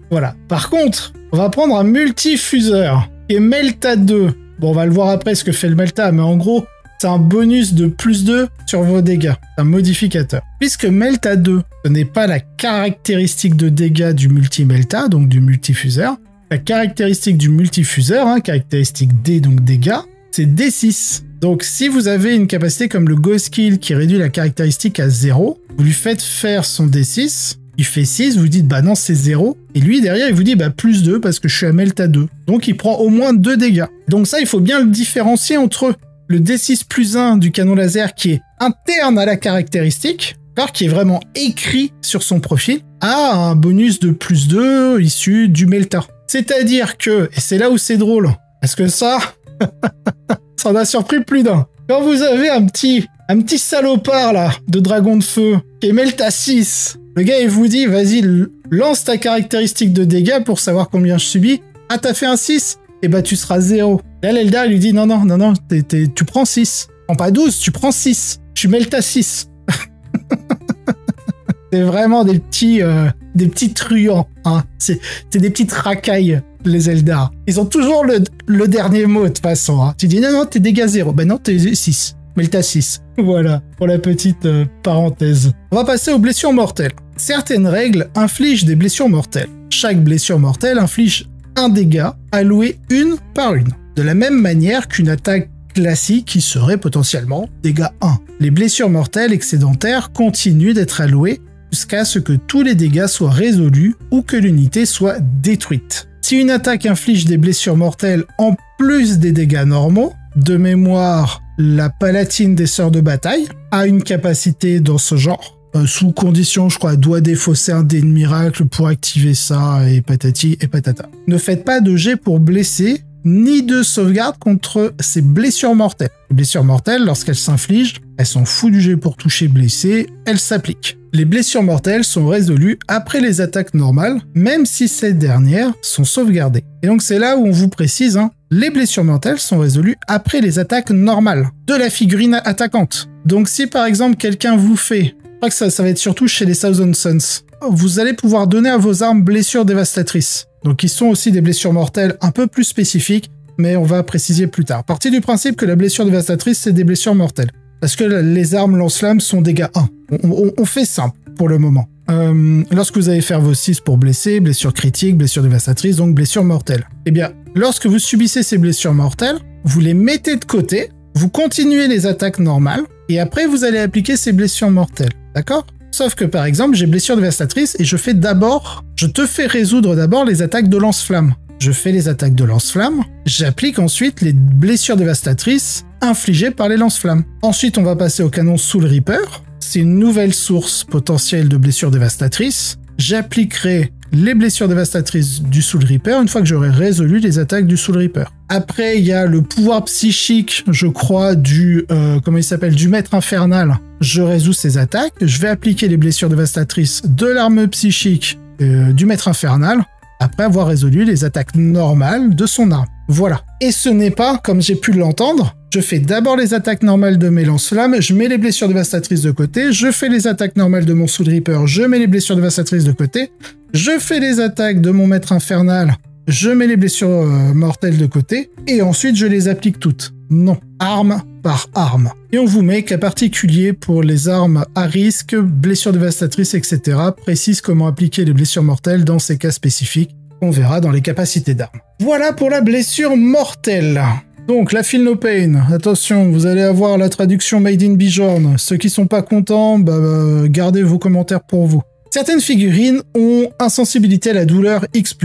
Voilà. Par contre, on va prendre un multifuseur qui est Melta 2. Bon, on va le voir après ce que fait le Melta, mais en gros, c'est un bonus de plus 2 sur vos dégâts. C'est un modificateur. Puisque Melta 2, ce n'est pas la caractéristique de dégâts du multi-Melta, donc du multifuseur. La caractéristique du multifuseur, caractéristique D, donc dégâts, c'est D6. Donc si vous avez une capacité comme le Ghost Kill qui réduit la caractéristique à 0, vous lui faites faire son D6, il fait 6, vous dites bah non c'est 0, et lui derrière il vous dit bah plus 2 parce que je suis à melt à 2. Donc il prend au moins 2 dégâts. Donc ça il faut bien le différencier entre le D6 plus 1 du canon laser qui est interne à la caractéristique, qui est vraiment écrit sur son profil, à un bonus de plus 2 issu du Melta. C'est-à-dire que, et c'est là où c'est drôle, parce que ça, ça en a surpris plus d'un. Quand vous avez un petit salopard là, de dragon de feu, qui est Melta 6, le gars il vous dit, vas-y, lance ta caractéristique de dégâts pour savoir combien je subis. Ah, t'as fait un 6? Et bah tu seras 0. Là, l'Eldar lui dit, non, tu prends 6. Tu prends pas 12, tu prends 6. Je suis Melta 6. C'est vraiment des petits truands, hein. C'est des petites racailles, les Eldar. Ils ont toujours le dernier mot, de toute façon, hein. Tu dis, non, t'es dégâts 0. Ben non, t'es 6. Melta 6. Voilà, pour la petite parenthèse. On va passer aux blessures mortelles. Certaines règles infligent des blessures mortelles. Chaque blessure mortelle inflige un dégât alloué une par une. De la même manière qu'une attaque classique qui serait potentiellement dégâts 1. Les blessures mortelles excédentaires continuent d'être allouées jusqu'à ce que tous les dégâts soient résolus ou que l'unité soit détruite. Si une attaque inflige des blessures mortelles en plus des dégâts normaux, de mémoire, la palatine des sœurs de bataille a une capacité dans ce genre. Sous condition, je crois, doit défausser un dé de miracle pour activer ça, et patati et patata. Ne faites pas de jet pour blesser, ni de sauvegarde contre ces blessures mortelles. Les blessures mortelles, lorsqu'elles s'infligent, elles s'en foutent du jet pour toucher blessé, elles s'appliquent. Les blessures mortelles sont résolues après les attaques normales, même si ces dernières sont sauvegardées. Et donc c'est là où on vous précise, hein, les blessures mortelles sont résolues après les attaques normales de la figurine attaquante. Donc si par exemple quelqu'un vous fait, je crois que ça va être surtout chez les Thousand Sons, vous allez pouvoir donner à vos armes blessures dévastatrices. Donc ils sont aussi des blessures mortelles un peu plus spécifiques, mais on va préciser plus tard. Partie du principe que la blessure dévastatrice, c'est des blessures mortelles. Parce que les armes lance-flammes sont dégâts 1. On fait simple pour le moment. Lorsque vous allez faire vos 6 pour blesser, blessure critique, blessure dévastatrice, donc blessure mortelle. Eh bien, lorsque vous subissez ces blessures mortelles, vous les mettez de côté, vous continuez les attaques normales, et après vous allez appliquer ces blessures mortelles. D'accord ? Sauf que par exemple, j'ai blessure dévastatrice et je te fais résoudre d'abord les attaques de lance-flamme. Je fais les attaques de lance-flamme, j'applique ensuite les blessures dévastatrices infligées par les lance-flammes. Ensuite, on va passer au canon Soul Reaper. C'est une nouvelle source potentielle de blessures dévastatrices. J'appliquerai les blessures dévastatrices du Soul Reaper une fois que j'aurai résolu les attaques du Soul Reaper. Après, il y a le pouvoir psychique, je crois, du maître infernal. Je résous ces attaques. Je vais appliquer les blessures dévastatrices de l'arme psychique du maître infernal après avoir résolu les attaques normales de son arme. Voilà. Et ce n'est pas, comme j'ai pu l'entendre, je fais d'abord les attaques normales de mes lance-flammes, je mets les blessures dévastatrices de côté, je fais les attaques normales de mon Soul Reaper, je mets les blessures dévastatrices de côté, je fais les attaques de mon maître infernal, je mets les blessures mortelles de côté, et ensuite je les applique toutes. Non, arme par arme. Et on vous met cas particulier pour les armes à risque, blessures dévastatrices, etc. précise comment appliquer les blessures mortelles dans ces cas spécifiques qu'on verra dans les capacités d'armes. Voilà pour la blessure mortelle. Donc la Feel No Pain, attention, vous allez avoir la traduction Made in Bjorn. Ceux qui sont pas contents, gardez vos commentaires pour vous. Certaines figurines ont insensibilité à la douleur X+,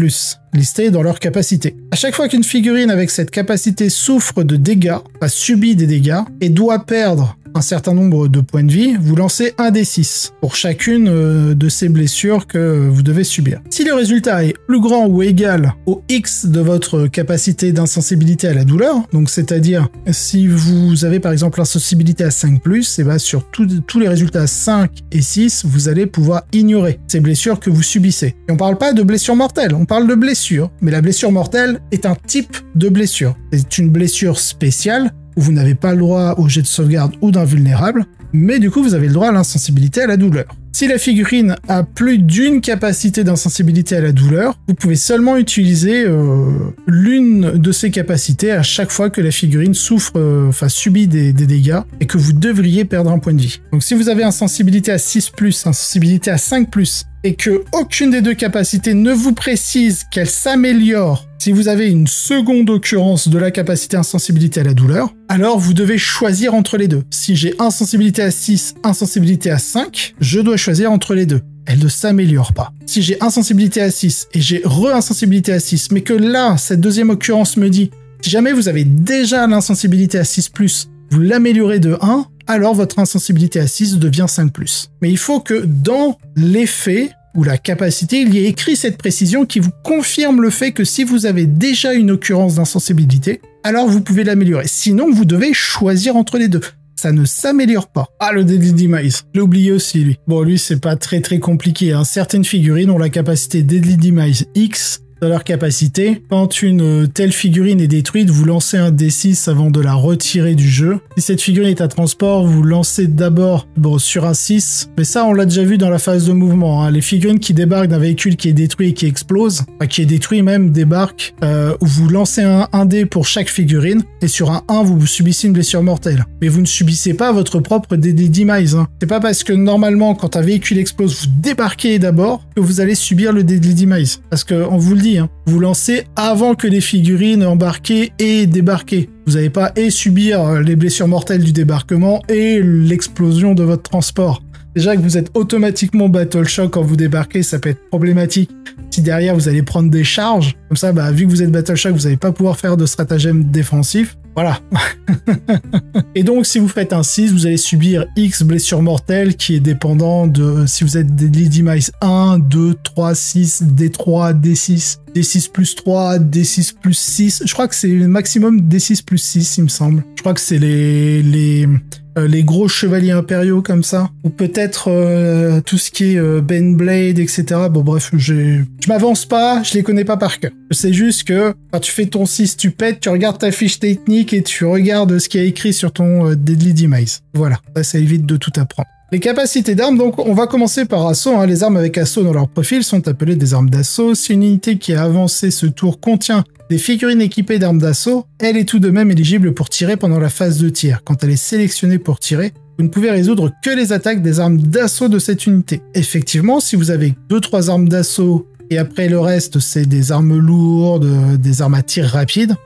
listée dans leur capacité. À chaque fois qu'une figurine avec cette capacité souffre de dégâts, subit des dégâts, et doit perdre un certain nombre de points de vie, vous lancez un D6 pour chacune de ces blessures que vous devez subir. Si le résultat est plus grand ou égal au X de votre capacité d'insensibilité à la douleur, donc c'est-à-dire si vous avez par exemple l'insensibilité à 5+, et bah sur tous les résultats 5 et 6, vous allez pouvoir ignorer ces blessures que vous subissez. Et on parle pas de blessure mortelle, on parle de blessure, mais la blessure mortelle est un type de blessure. C'est une blessure spéciale où vous n'avez pas le droit au jet de sauvegarde ou d'invulnérable, mais du coup vous avez le droit à l'insensibilité à la douleur. Si la figurine a plus d'une capacité d'insensibilité à la douleur, vous pouvez seulement utiliser l'une de ces capacités à chaque fois que la figurine souffre, subit des dégâts et que vous devriez perdre un point de vie. Donc si vous avez insensibilité à 6+, insensibilité à 5+, et que aucune des deux capacités ne vous précise qu'elle s'améliore si vous avez une seconde occurrence de la capacité insensibilité à la douleur, alors vous devez choisir entre les deux. Si j'ai insensibilité à 6, insensibilité à 5, je dois choisir entre les deux. Elle ne s'améliore pas. Si j'ai insensibilité à 6 et j'ai re-insensibilité à 6, mais que là, cette deuxième occurrence me dit, si jamais vous avez déjà l'insensibilité à 6+, vous l'améliorez de 1, alors votre insensibilité à 6 devient 5+. Mais il faut que dans l'effet ou la capacité, il y ait écrit cette précision qui vous confirme le fait que si vous avez déjà une occurrence d'insensibilité, alors vous pouvez l'améliorer. Sinon, vous devez choisir entre les deux. Ça ne s'améliore pas. Ah, le Deadly Demise. Je l'ai oublié aussi, lui. Bon, lui, c'est pas très compliqué, hein. Certaines figurines ont la capacité Deadly Demise X dans leur capacité. Quand une telle figurine est détruite, vous lancez un D6 avant de la retirer du jeu. Si cette figurine est à transport, vous lancez d'abord sur un 6. Mais ça, on l'a déjà vu dans la phase de mouvement, hein. Les figurines qui débarquent d'un véhicule qui est détruit et qui explose, enfin qui est détruit même, débarquent, où vous lancez un dé pour chaque figurine, et sur un 1, vous subissez une blessure mortelle. Mais vous ne subissez pas votre propre Deadly Demise, hein. C'est pas parce que normalement, quand un véhicule explose, vous débarquez d'abord, que vous allez subir le Deadly Demise. Parce que, on vous le dit, hein, vous lancez avant que les figurines embarquées aient débarqué. Vous n'allez pas subir les blessures mortelles du débarquement et l'explosion de votre transport. Déjà que vous êtes automatiquement Battle Shock quand vous débarquez, ça peut être problématique. Si derrière vous allez prendre des charges, comme ça, vu que vous êtes Battle Shock, vous n'allez pas pouvoir faire de stratagème défensif. Voilà. Et donc, si vous faites un 6, vous allez subir X blessures mortelles qui est dépendant de si vous êtes Deadly Demise 1, 2, 3, 6, D3, D6, D6+3, D6+6. Je crois que c'est le maximum D6+6, il me semble. Je crois que c'est les gros chevaliers impériaux comme ça. Ou peut-être tout ce qui est Baneblade, etc. Bon, bref, je m'avance pas, je les connais pas par cœur. Je sais juste que quand tu fais ton 6, tu pètes, tu regardes ta fiche technique et tu regardes ce qu'il y a écrit sur ton Deadly Demise. Voilà, ça évite de tout apprendre. Les capacités d'armes, donc on va commencer par assaut, hein. Les armes avec assaut dans leur profil sont appelées des armes d'assaut. Si une unité qui a avancé ce tour contient des figurines équipées d'armes d'assaut, elle est tout de même éligible pour tirer pendant la phase de tir. Quand elle est sélectionnée pour tirer, vous ne pouvez résoudre que les attaques des armes d'assaut de cette unité. Effectivement, si vous avez 2-3 armes d'assaut et après le reste c'est des armes lourdes, des armes à tir rapide,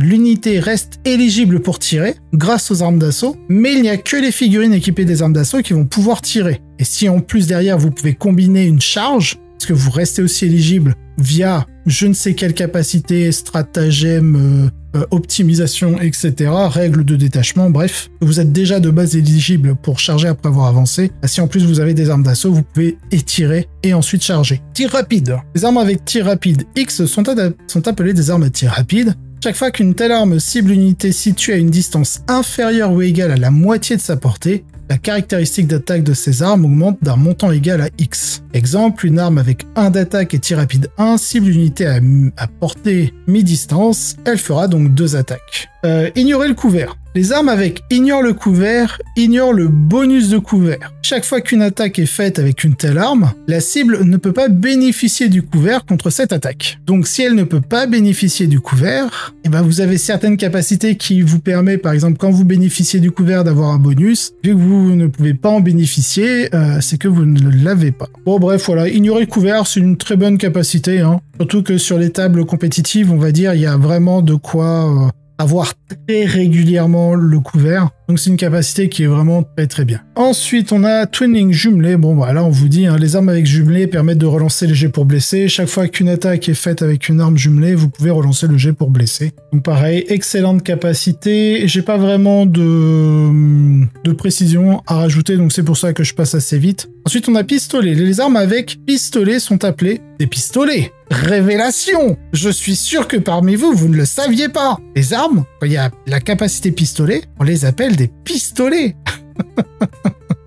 l'unité reste éligible pour tirer grâce aux armes d'assaut, mais il n'y a que les figurines équipées des armes d'assaut qui vont pouvoir tirer. Et si en plus derrière vous pouvez combiner une charge, parce que vous restez aussi éligible via je ne sais quelle capacité, stratagème, optimisation, etc., règles de détachement, bref, vous êtes déjà de base éligible pour charger après avoir avancé. Si en plus vous avez des armes d'assaut, vous pouvez étirer et ensuite charger. Tir rapide. Les armes avec tir rapide X sont appelées des armes à tir rapide. Chaque fois qu'une telle arme cible une unité située à une distance inférieure ou égale à la moitié de sa portée, la caractéristique d'attaque de ces armes augmente d'un montant égal à X. Exemple, une arme avec 1 d'attaque et tir rapide 1 cible une unité à portée mi-distance, elle fera donc 2 attaques. Ignorer le couvert. Les armes avec ignore le couvert ignorent le bonus de couvert. Chaque fois qu'une attaque est faite avec une telle arme, la cible ne peut pas bénéficier du couvert contre cette attaque. Donc si elle ne peut pas bénéficier du couvert, vous avez certaines capacités qui vous permettent, par exemple quand vous bénéficiez du couvert, d'avoir un bonus. Vu que vous ne pouvez pas en bénéficier, c'est que vous ne l'avez pas. Bon bref, voilà, ignorer le couvert, c'est une très bonne capacité, hein. Surtout que sur les tables compétitives, on va dire, il y a vraiment de quoi avoir très régulièrement le couvert. Donc c'est une capacité qui est vraiment très bien. Ensuite, on a Twinning jumelé. Bon, là on vous dit, hein, les armes avec jumelé permettent de relancer les jets pour blesser. Chaque fois qu'une attaque est faite avec une arme jumelée, vous pouvez relancer le jet pour blesser. Donc pareil, excellente capacité. J'ai pas vraiment de précision à rajouter, donc c'est pour ça que je passe assez vite. Ensuite, on a pistolet. Les armes avec pistolet sont appelées des pistolets. Révélation! Je suis sûr que parmi vous, vous ne le saviez pas. Les armes, quand il y a la capacité pistolet, on les appelle des pistolets.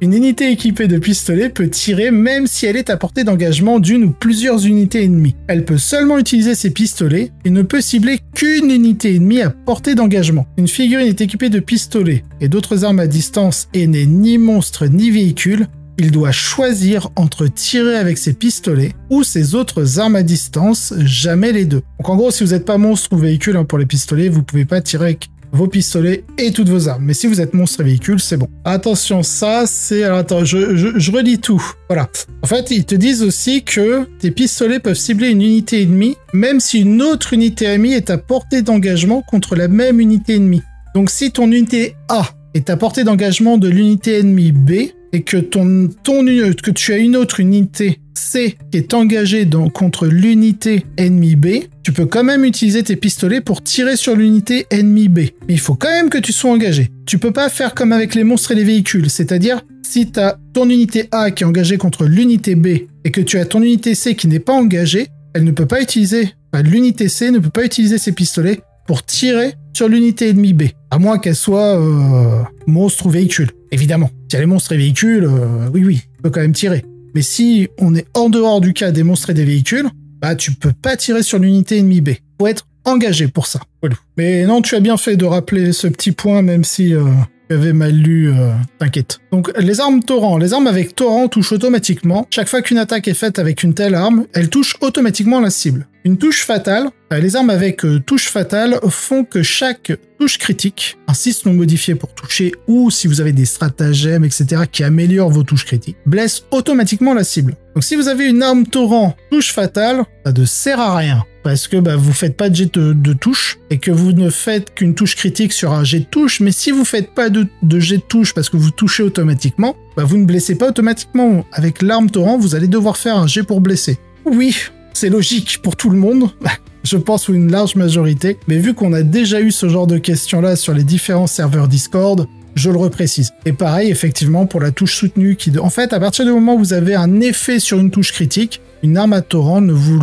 Une unité équipée de pistolets peut tirer même si elle est à portée d'engagement d'une ou plusieurs unités ennemies. Elle peut seulement utiliser ses pistolets et ne peut cibler qu'une unité ennemie à portée d'engagement. Une figurine est équipée de pistolets et d'autres armes à distance et n'est ni monstre ni véhicule. Il doit choisir entre tirer avec ses pistolets ou ses autres armes à distance, jamais les deux. Donc en gros, si vous n'êtes pas monstre ou véhicule, hein, pour les pistolets, vous pouvez pas tirer avec vos pistolets et toutes vos armes. Mais si vous êtes monstre et véhicule, c'est bon. Attention, ça, c'est... Alors attends, je relis tout. Voilà. En fait, ils te disent aussi que tes pistolets peuvent cibler une unité ennemie, même si une autre unité ennemie est à portée d'engagement contre la même unité ennemie. Donc si ton unité A est à portée d'engagement de l'unité ennemie B, et que que tu as une autre unité C qui est engagée contre l'unité ennemie B, tu peux quand même utiliser tes pistolets pour tirer sur l'unité ennemie B. Mais il faut quand même que tu sois engagé. Tu peux pas faire comme avec les monstres et les véhicules, c'est-à-dire si tu as ton unité A qui est engagée contre l'unité B et que tu as ton unité C qui n'est pas engagée, elle ne peut pas utiliser, l'unité C ne peut pas utiliser ses pistolets pour tirer sur l'unité ennemie B, à moins qu'elle soit monstre ou véhicule, évidemment. Si elle est monstre et véhicule, oui, tu peux quand même tirer. Mais si on est en dehors du cas des monstres et des véhicules, bah tu peux pas tirer sur l'unité ennemie B. Faut être engagé pour ça. Voilà. Mais non, tu as bien fait de rappeler ce petit point, même si tu avais mal lu, t'inquiète. Donc les armes torrent. Les armes avec torrent touchent automatiquement. Chaque fois qu'une attaque est faite avec une telle arme, elle touche automatiquement la cible. Une touche fatale, les armes avec touche fatale font que chaque touche critique, un 6 non modifié pour toucher, ou si vous avez des stratagèmes, etc., qui améliorent vos touches critiques, blesse automatiquement la cible. Donc si vous avez une arme torrent touche fatale, ça ne sert à rien, parce que vous faites pas de jet de touche, et que vous ne faites qu'une touche critique sur un jet de touche, mais si vous faites pas de jet de touche parce que vous touchez automatiquement, vous ne blessez pas automatiquement. Avec l'arme torrent, vous allez devoir faire un jet pour blesser. Oui, c'est logique pour tout le monde, je pense une large majorité, mais vu qu'on a déjà eu ce genre de questions-là sur les différents serveurs Discord, je le reprécise. Et pareil, effectivement, pour la touche soutenue, en fait, à partir du moment où vous avez un effet sur une touche critique, une arme à torrent ne vous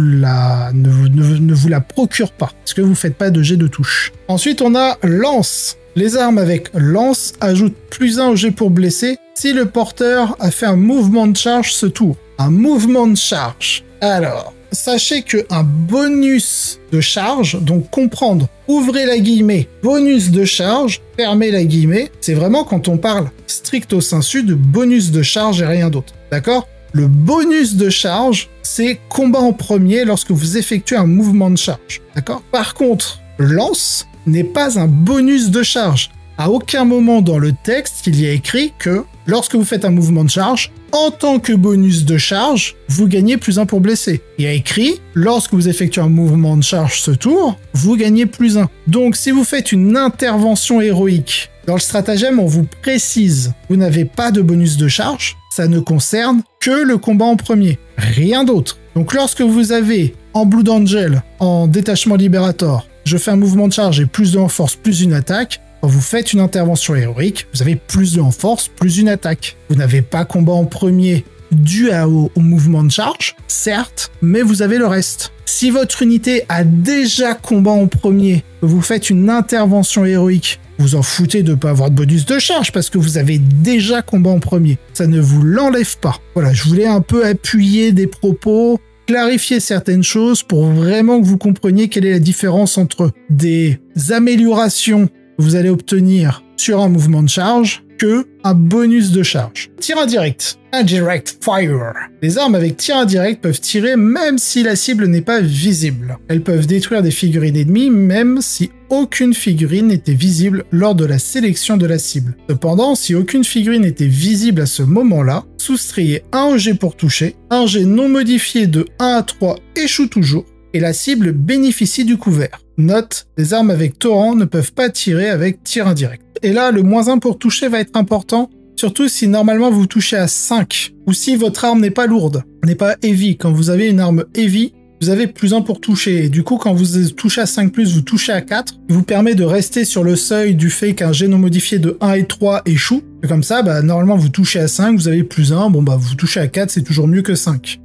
la procure pas, parce que vous ne faites pas de jet de touche. Ensuite, on a lance. Les armes avec lance ajoutent +1 au jet pour blesser si le porteur a fait un mouvement de charge ce tour. Un mouvement de charge. Alors, sachez qu'un bonus de charge, donc comprendre, ouvrez la guillemets, bonus de charge, fermez la guillemets, c'est vraiment quand on parle stricto sensu de bonus de charge et rien d'autre. D'accord ? Le bonus de charge, c'est combat en premier lorsque vous effectuez un mouvement de charge. D'accord ? Par contre, lance n'est pas un bonus de charge. À aucun moment dans le texte, il y a écrit que lorsque vous faites un mouvement de charge, en tant que bonus de charge, vous gagnez +1 pour blesser. Il y a écrit, lorsque vous effectuez un mouvement de charge ce tour, vous gagnez +1. Donc si vous faites une intervention héroïque, dans le stratagème, on vous précise, vous n'avez pas de bonus de charge, ça ne concerne que le combat en premier, rien d'autre. Donc lorsque vous avez en Blood Angel, en détachement libérator, je fais un mouvement de charge et +2 en force, plus une attaque, quand vous faites une intervention héroïque, vous avez +2 en force, plus une attaque. Vous n'avez pas combat en premier dû au mouvement de charge, certes, mais vous avez le reste. Si votre unité a déjà combat en premier, que vous faites une intervention héroïque, vous en foutez de ne pas avoir de bonus de charge parce que vous avez déjà combat en premier. Ça ne vous l'enlève pas. Voilà, je voulais un peu appuyer des propos, clarifier certaines choses pour vraiment que vous compreniez quelle est la différence entre des améliorations que vous allez obtenir sur un mouvement de charge que un bonus de charge. Tir indirect. Indirect fire. Les armes avec tir indirect peuvent tirer même si la cible n'est pas visible. Elles peuvent détruire des figurines ennemies même si aucune figurine n'était visible lors de la sélection de la cible. Cependant, si aucune figurine était visible à ce moment-là, soustrayez 1 au jet pour toucher, un jet non modifié de 1 à 3 échoue toujours, et la cible bénéficie du couvert. Note, les armes avec torrent ne peuvent pas tirer avec tir indirect. Et là, le -1 pour toucher va être important, surtout si normalement vous touchez à 5, ou si votre arme n'est pas lourde, n'est pas heavy. Quand vous avez une arme heavy, vous avez +1 pour toucher. Et du coup, quand vous touchez à 5+, vous touchez à 4, qui vous permet de rester sur le seuil du fait qu'un jet non modifié de 1 et 3 échoue. Et comme ça, normalement, vous touchez à 5, vous avez +1, vous touchez à 4, c'est toujours mieux que 5.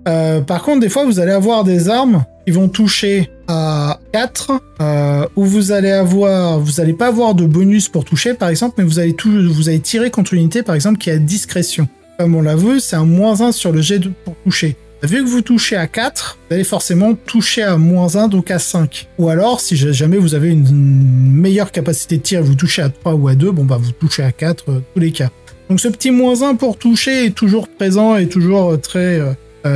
Par contre, des fois, vous allez avoir des armes qui vont toucher à 4, où vous allez pas avoir de bonus pour toucher, par exemple, mais vous allez tirer contre une unité, par exemple, qui a discrétion. Comme on l'a vu, c'est un -1 sur le jet pour toucher. Vu que vous touchez à 4, vous allez forcément toucher à -1, donc à 5. Ou alors, si jamais vous avez une meilleure capacité de tir, vous touchez à 3 ou à 2, vous touchez à 4, tous les cas. Donc ce petit -1 pour toucher est toujours présent et toujours très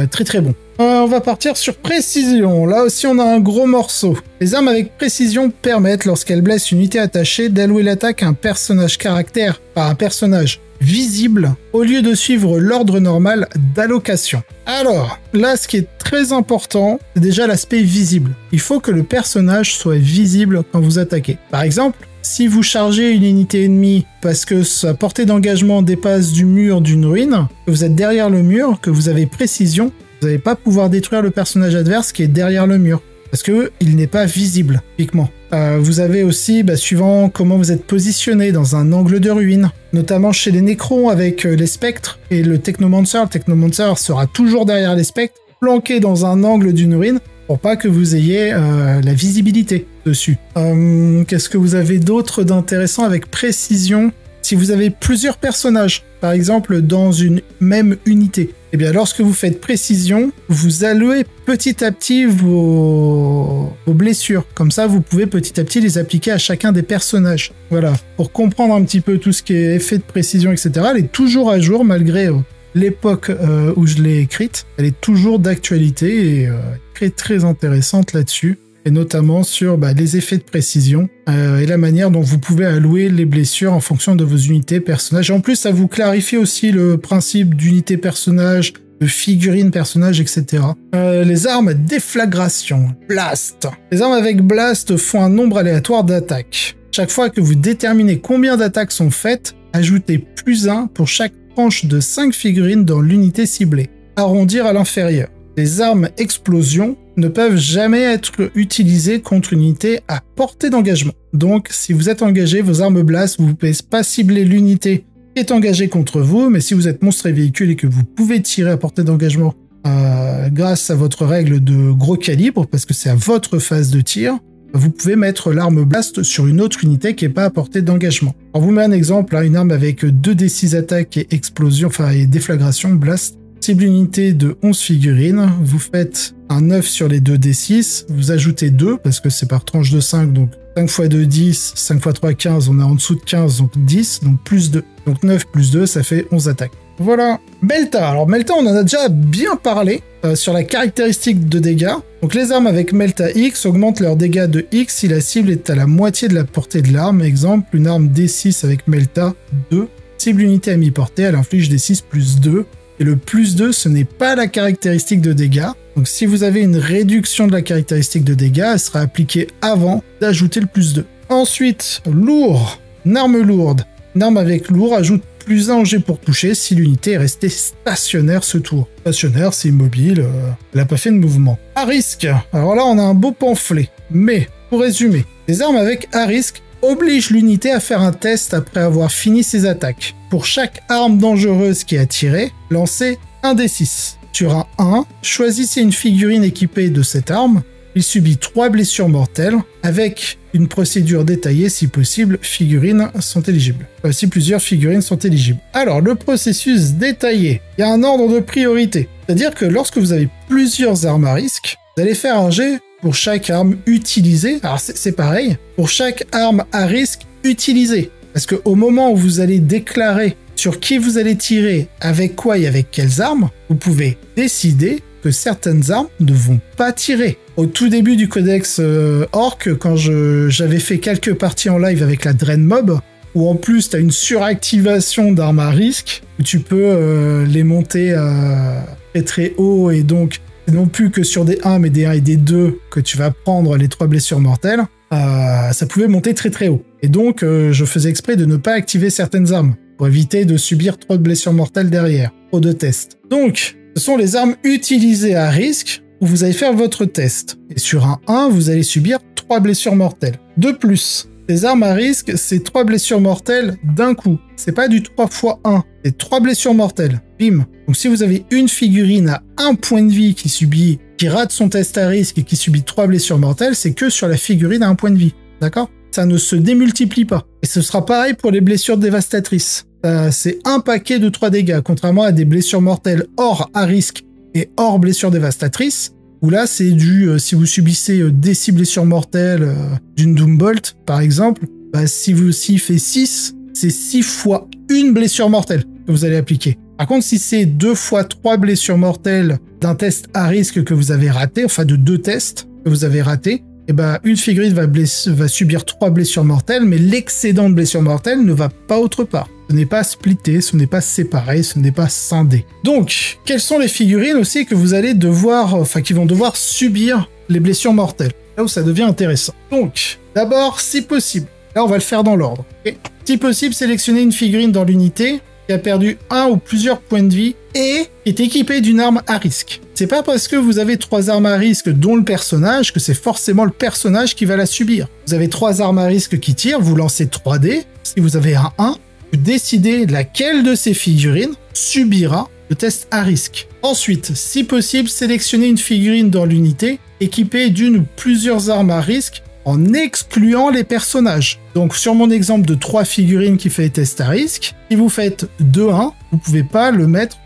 très très bon. On va partir sur précision. Là aussi, on a un gros morceau. Les armes avec précision permettent, lorsqu'elles blessent une unité attachée, d'allouer l'attaque à un personnage caractère par un personnage visible au lieu de suivre l'ordre normal d'allocation. Alors, là, ce qui est très important, c'est déjà l'aspect visible. Il faut que le personnage soit visible quand vous attaquez. Par exemple, si vous chargez une unité ennemie parce que sa portée d'engagement dépasse du mur d'une ruine, que vous êtes derrière le mur, que vous avez précision, vous n'allez pas pouvoir détruire le personnage adverse qui est derrière le mur, parce qu'il n'est pas visible, typiquement. Vous avez aussi, suivant comment vous êtes positionné dans un angle de ruine, notamment chez les nécrons avec les spectres et le technomancer. Le technomancer sera toujours derrière les spectres, planqué dans un angle d'une ruine, pour pas que vous ayez la visibilité dessus. Qu'est-ce que vous avez d'autre d'intéressant avec précision? Si vous avez plusieurs personnages, par exemple dans une même unité, eh bien lorsque vous faites précision, vous allouez petit à petit vos blessures. Comme ça, vous pouvez petit à petit les appliquer à chacun des personnages. Voilà, pour comprendre un petit peu tout ce qui est effet de précision, etc. Elle est toujours à jour malgré l'époque où je l'ai écrite. Elle est toujours d'actualité et très très intéressante là-dessus. Et notamment sur les effets de précision et la manière dont vous pouvez allouer les blessures en fonction de vos unités personnages. Et en plus, ça vous clarifie aussi le principe d'unité personnage, de figurine personnage, etc. Les armes déflagration, blast. Les armes avec blast font un nombre aléatoire d'attaques. Chaque fois que vous déterminez combien d'attaques sont faites, ajoutez +1 pour chaque tranche de 5 figurines dans l'unité ciblée. Arrondir à l'inférieur. Les armes explosion ne peuvent jamais être utilisées contre une unité à portée d'engagement. Donc, si vous êtes engagé, vos armes blast, vous ne pouvez pas cibler l'unité qui est engagée contre vous, mais si vous êtes monstre et véhicule et que vous pouvez tirer à portée d'engagement grâce à votre règle de gros calibre, parce que c'est à votre phase de tir, vous pouvez mettre l'arme blast sur une autre unité qui n'est pas à portée d'engagement. On vous met un exemple, une arme avec 2d6 attaque et explosion, et déflagration, blast, cible une unité de 11 figurines, vous faites un 9 sur les 2d6, vous ajoutez 2, parce que c'est par tranche de 5, donc 5 x 2, 10, 5 x 3, 15, on est en dessous de 15, donc 10, donc plus 2. Donc 9 plus 2, ça fait 11 attaques. Voilà. Melta. Alors Melta, on en a déjà bien parlé sur la caractéristique de dégâts. Donc les armes avec Melta X augmentent leurs dégâts de X si la cible est à la moitié de la portée de l'arme. Exemple, une arme D6 avec Melta 2, cible unité à mi-portée, elle inflige D6 plus 2. Et le plus 2, ce n'est pas la caractéristique de dégâts. Donc si vous avez une réduction de la caractéristique de dégâts, elle sera appliquée avant d'ajouter le plus 2. Ensuite, lourd. Une arme lourde. Une arme avec lourd ajoute +1 en jet pour toucher si l'unité est restée stationnaire ce tour. Stationnaire, c'est immobile, elle n'a pas fait de mouvement. À risque. Alors là, on a un beau pamphlet. Mais, pour résumer, les armes avec à risque obligent l'unité à faire un test après avoir fini ses attaques. Pour chaque arme dangereuse qui est tirée, lancez un D6. Sur un 1, choisissez une figurine équipée de cette arme. Il subit 3 blessures mortelles. Avec une procédure détaillée, si possible, figurines sont éligibles. Si plusieurs figurines sont éligibles. Alors, le processus détaillé, il y a un ordre de priorité. C'est-à-dire que lorsque vous avez plusieurs armes à risque, vous allez faire un jet pour chaque arme utilisée. Alors, c'est pareil. Pour chaque arme à risque utilisée. Parce qu'au moment où vous allez déclarer sur qui vous allez tirer, avec quoi et avec quelles armes, vous pouvez décider que certaines armes ne vont pas tirer. Au tout début du codex Orc, quand j'avais fait quelques parties en live avec la Drain Mob, où en plus tu as une suractivation d'armes à risque, où tu peux les monter très très haut, et donc non plus que sur des 1 mais des 1 et des 2 que tu vas prendre les 3 blessures mortelles, ça pouvait monter très très haut. Et donc je faisais exprès de ne pas activer certaines armes, pour éviter de subir trop de blessures mortelles derrière, trop de tests. Donc, ce sont les armes utilisées à risque où vous allez faire votre test. Et sur un 1, vous allez subir 3 blessures mortelles. De plus, les armes à risque, c'est 3 blessures mortelles d'un coup. C'est pas du 3 x 1, c'est 3 blessures mortelles. Bim. Donc si vous avez une figurine à 1 point de vie qui rate son test à risque et qui subit 3 blessures mortelles, c'est que sur la figurine à 1 point de vie. D'accord ? Ça ne se démultiplie pas. Et ce sera pareil pour les blessures dévastatrices. C'est un paquet de 3 dégâts, contrairement à des blessures mortelles hors à risque et hors blessures dévastatrices, où là c'est si vous subissez des 6 blessures mortelles d'une Doombolt, par exemple, s'il fait 6, c'est 6 fois une blessure mortelle que vous allez appliquer. Par contre, si c'est 2 fois 3 blessures mortelles d'un test à risque que vous avez raté, enfin de 2 tests que vous avez ratés, et ben une figurine va subir 3 blessures mortelles, mais l'excédent de blessures mortelles ne va pas autre part. Ce n'est pas splitté, ce n'est pas séparé, ce n'est pas scindé. Donc, quelles sont les figurines aussi que vous allez devoir, enfin qui vont devoir subir les blessures mortelles? Là où ça devient intéressant. Donc, d'abord, si possible, là on va le faire dans l'ordre. Okay, si possible, sélectionnez une figurine dans l'unité qui a perdu un ou plusieurs points de vie et est équipée d'une arme à risque. C'est pas parce que vous avez 3 armes à risque dont le personnage que c'est forcément le personnage qui va la subir. Vous avez 3 armes à risque qui tirent, vous lancez 3 dés. Si vous avez un 1, vous décidez laquelle de ces figurines subira le test à risque. Ensuite, si possible, sélectionnez une figurine dans l'unité équipée d'une ou plusieurs armes à risque en excluant les personnages. Donc sur mon exemple de 3 figurines qui fait test à risque, si vous faites 2-1, vous pouvez pas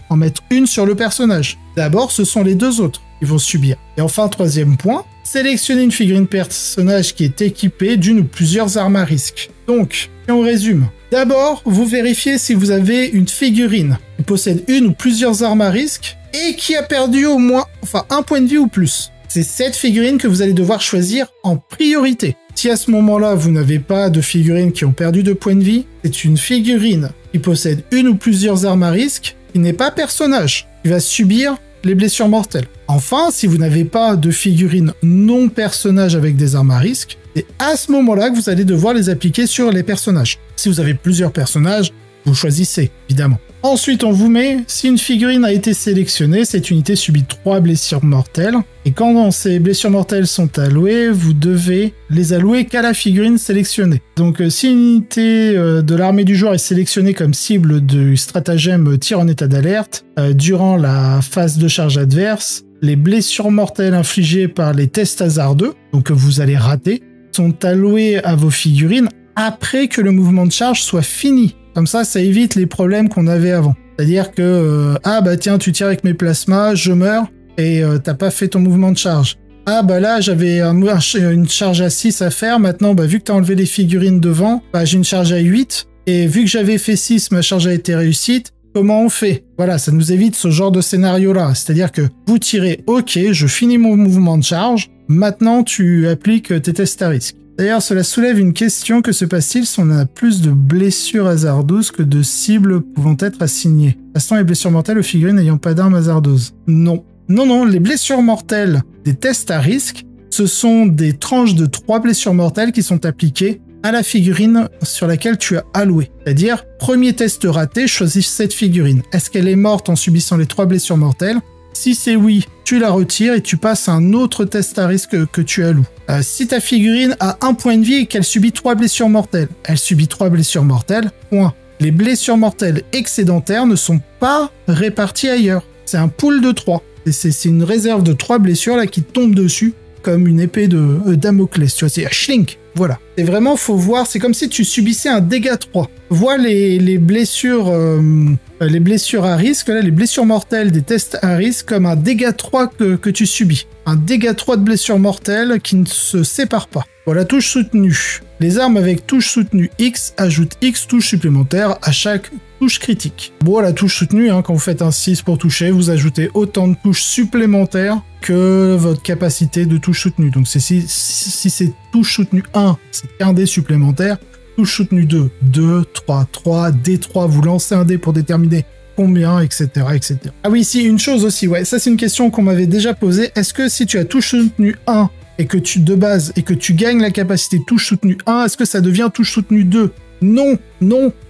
en mettre une sur le personnage. D'abord, ce sont les 2 autres qui vont subir. Et enfin, 3e point, sélectionnez une figurine personnage qui est équipée d'une ou plusieurs armes à risque. Donc, si on résume, d'abord, vous vérifiez si vous avez une figurine qui possède une ou plusieurs armes à risque et qui a perdu au moins, un point de vie ou plus. C'est cette figurine que vous allez devoir choisir en priorité. Si à ce moment-là, vous n'avez pas de figurines qui ont perdu de points de vie, c'est une figurine qui possède une ou plusieurs armes à risque, qui n'est pas personnage, qui va subir les blessures mortelles. Enfin, si vous n'avez pas de figurine non personnage avec des armes à risque, c'est à ce moment-là que vous allez devoir les appliquer sur les personnages. Si vous avez plusieurs personnages, vous choisissez, évidemment. Ensuite, on vous met, si une figurine a été sélectionnée, cette unité subit 3 blessures mortelles. Et quand ces blessures mortelles sont allouées, vous devez les allouer qu'à la figurine sélectionnée. Donc, si une unité de l'armée du joueur est sélectionnée comme cible du stratagème tir en état d'alerte, durant la phase de charge adverse, les blessures mortelles infligées par les tests hasardeux, donc que vous allez rater, sont allouées à vos figurines après que le mouvement de charge soit fini. Comme ça évite les problèmes qu'on avait avant. C'est-à-dire que, tiens, tu tires avec mes plasmas, je meurs, et t'as pas fait ton mouvement de charge. Là, j'avais une charge à 6 à faire, maintenant, vu que t'as enlevé les figurines devant, j'ai une charge à 8, et vu que j'avais fait 6, ma charge a été réussite, comment on fait? Voilà, ça nous évite ce genre de scénario-là. C'est-à-dire que vous tirez, ok, je finis mon mouvement de charge, maintenant tu appliques tes tests à risque. D'ailleurs, cela soulève une question, que se passe-t-il si on a plus de blessures hasardeuses que de cibles pouvant être assignées? Passons les blessures mortelles aux figurines n'ayant pas d'armes hasardeuses. Non. Non, les blessures mortelles des tests à risque, ce sont des tranches de 3 blessures mortelles qui sont appliquées à la figurine sur laquelle tu as alloué. C'est-à-dire, premier test raté, choisis cette figurine. Est-ce qu'elle est morte en subissant les 3 blessures mortelles? Si c'est oui, tu la retires et tu passes à un autre test à risque que tu alloues. Si ta figurine a 1 point de vie et qu'elle subit 3 blessures mortelles, elle subit 3 blessures mortelles, point. Les blessures mortelles excédentaires ne sont pas réparties ailleurs. C'est un pool de 3. C'est une réserve de 3 blessures là qui tombe dessus comme une épée de Damoclès. Tu vois, c'est schlink. Voilà. C'est vraiment, faut voir, c'est comme si tu subissais un dégât 3. Vois les blessures à risque, là, les blessures mortelles des tests à risque comme un dégât 3 que tu subis. Un dégât 3 de blessures mortelles qui ne se sépare pas. Voilà, touche soutenue. Les armes avec touche soutenue X ajoutent X touches supplémentaires à chaque touche critique. Bon, la touche soutenue, quand vous faites un 6 pour toucher, vous ajoutez autant de touches supplémentaires que votre capacité de touche soutenue. Donc si c'est touche soutenue 1, c'est un dé supplémentaire. Touche soutenue 2, 2, 3, 3, D3, vous lancez un dé pour déterminer combien, etc., etc. Ah oui, ici, une chose aussi, ouais, ça c'est une question qu'on m'avait déjà posée. Est-ce que si tu as touche soutenue 1 et que tu gagnes la capacité touche soutenue 1, est-ce que ça devient touche soutenue 2? Non,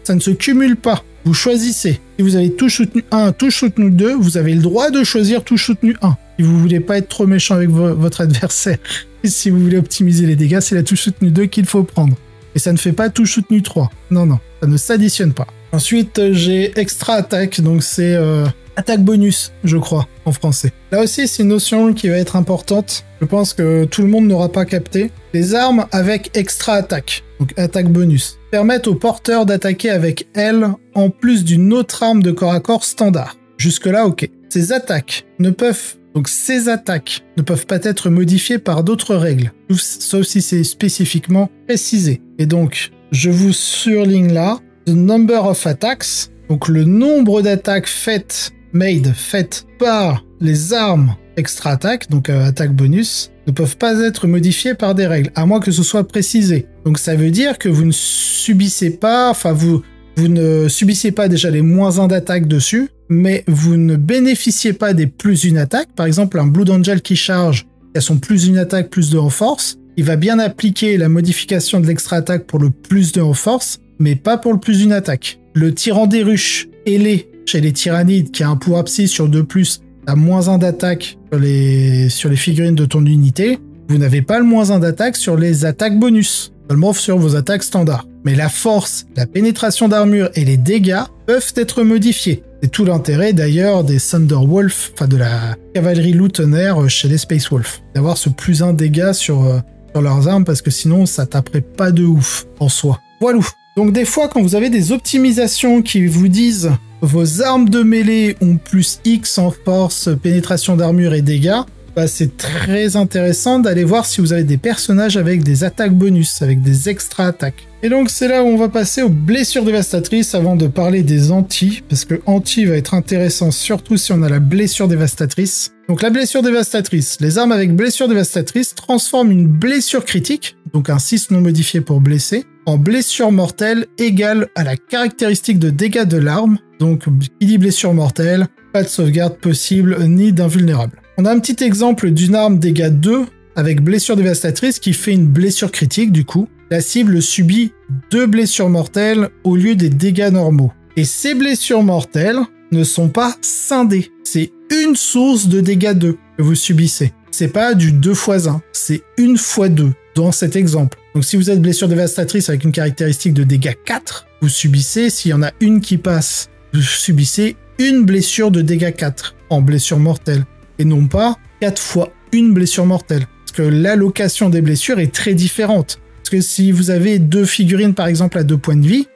ça ne se cumule pas. Vous choisissez. Si vous avez touche soutenue 1, touche soutenue 2, vous avez le droit de choisir touche soutenue 1. Si vous voulez pas être trop méchant avec votre adversaire, et si vous voulez optimiser les dégâts, c'est la touche soutenue 2 qu'il faut prendre. Et ça ne fait pas touche soutenue 3. Non, ça ne s'additionne pas. Ensuite, j'ai extra attaque, donc c'est attaque bonus, je crois, en français. Là aussi, c'est une notion qui va être importante. Je pense que tout le monde n'aura pas capté. Les armes avec extra attaque, donc attaque bonus, permettent au porteur d'attaquer avec elle en plus d'une autre arme de corps à corps standard. Jusque-là, ok. Ces attaques ne peuvent pas être modifiées par d'autres règles, sauf si c'est spécifiquement précisé. Et donc, je vous surligne là, the number of attacks, donc le nombre d'attaques faites par les armes extra attaque, donc attaque bonus, ne peuvent pas être modifiées par des règles, à moins que ce soit précisé. Donc ça veut dire que vous ne subissez pas, enfin vous ne subissez pas déjà les -1 d'attaque dessus, mais vous ne bénéficiez pas des +1 attaque. Par exemple, un Blood Angel qui charge, qui a son +1 attaque, +2 en force, il va bien appliquer la modification de l'extra attaque pour le +2 en force, mais pas pour le +1 attaque. Le tyran des ruches ailé chez les tyrannides, qui a un pouvoir psy sur 2+, à -1 d'attaque sur les figurines de ton unité, vous n'avez pas le -1 d'attaque sur les attaques bonus, seulement sur vos attaques standards. Mais la force, la pénétration d'armure et les dégâts peuvent être modifiés. C'est tout l'intérêt d'ailleurs des Thunderwolf, enfin de la cavalerie loup-tonnerre chez les Space Wolf, d'avoir ce +1 dégâts sur leurs armes, parce que sinon ça taperait pas de ouf en soi. Voilà. Donc des fois quand vous avez des optimisations qui vous disent vos armes de mêlée ont +X en force, pénétration d'armure et dégâts, bah c'est très intéressant d'aller voir si vous avez des personnages avec des attaques bonus, avec des extra attaques. Et donc c'est là où on va passer aux blessures dévastatrices avant de parler des anti, parce que anti va être intéressant surtout si on a la blessure dévastatrice. Donc la blessure dévastatrice, les armes avec blessure dévastatrice transforment une blessure critique, donc un 6 non modifié pour blesser, en blessure mortelle égale à la caractéristique de dégâts de l'arme. Donc il dit blessure mortelle, pas de sauvegarde possible ni d'invulnérable. On a un petit exemple d'une arme dégâts 2 avec blessure dévastatrice qui fait une blessure critique du coup. La cible subit 2 blessures mortelles au lieu des dégâts normaux. Et ces blessures mortelles ne sont pas scindées. C'est une source de dégâts 2 que vous subissez. C'est pas du 2 x 1, c'est 1 x 2 dans cet exemple. Donc si vous êtes blessure dévastatrice avec une caractéristique de dégâts 4, vous subissez, s'il y en a une qui passe, vous subissez une blessure de dégâts 4 en blessure mortelle. Et non pas 4 fois une blessure mortelle. Parce que l'allocation des blessures est très différente. Parce que si vous avez 2 figurines par exemple à 2 points de vie,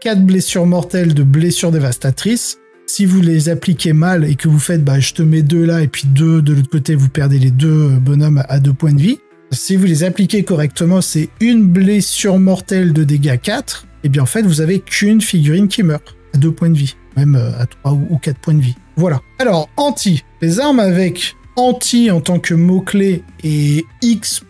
4 blessures mortelles de blessures dévastatrices, si vous les appliquez mal et que vous faites je te mets 2 là et puis 2 de l'autre côté, vous perdez les 2 bonhommes à 2 points de vie. Si vous les appliquez correctement, c'est une blessure mortelle de dégâts 4, et bien en fait vous avez qu'une figurine qui meurt à 2 points de vie, même à 3 ou 4 points de vie. Voilà. Alors, anti. Les armes avec anti en tant que mot-clé et X+,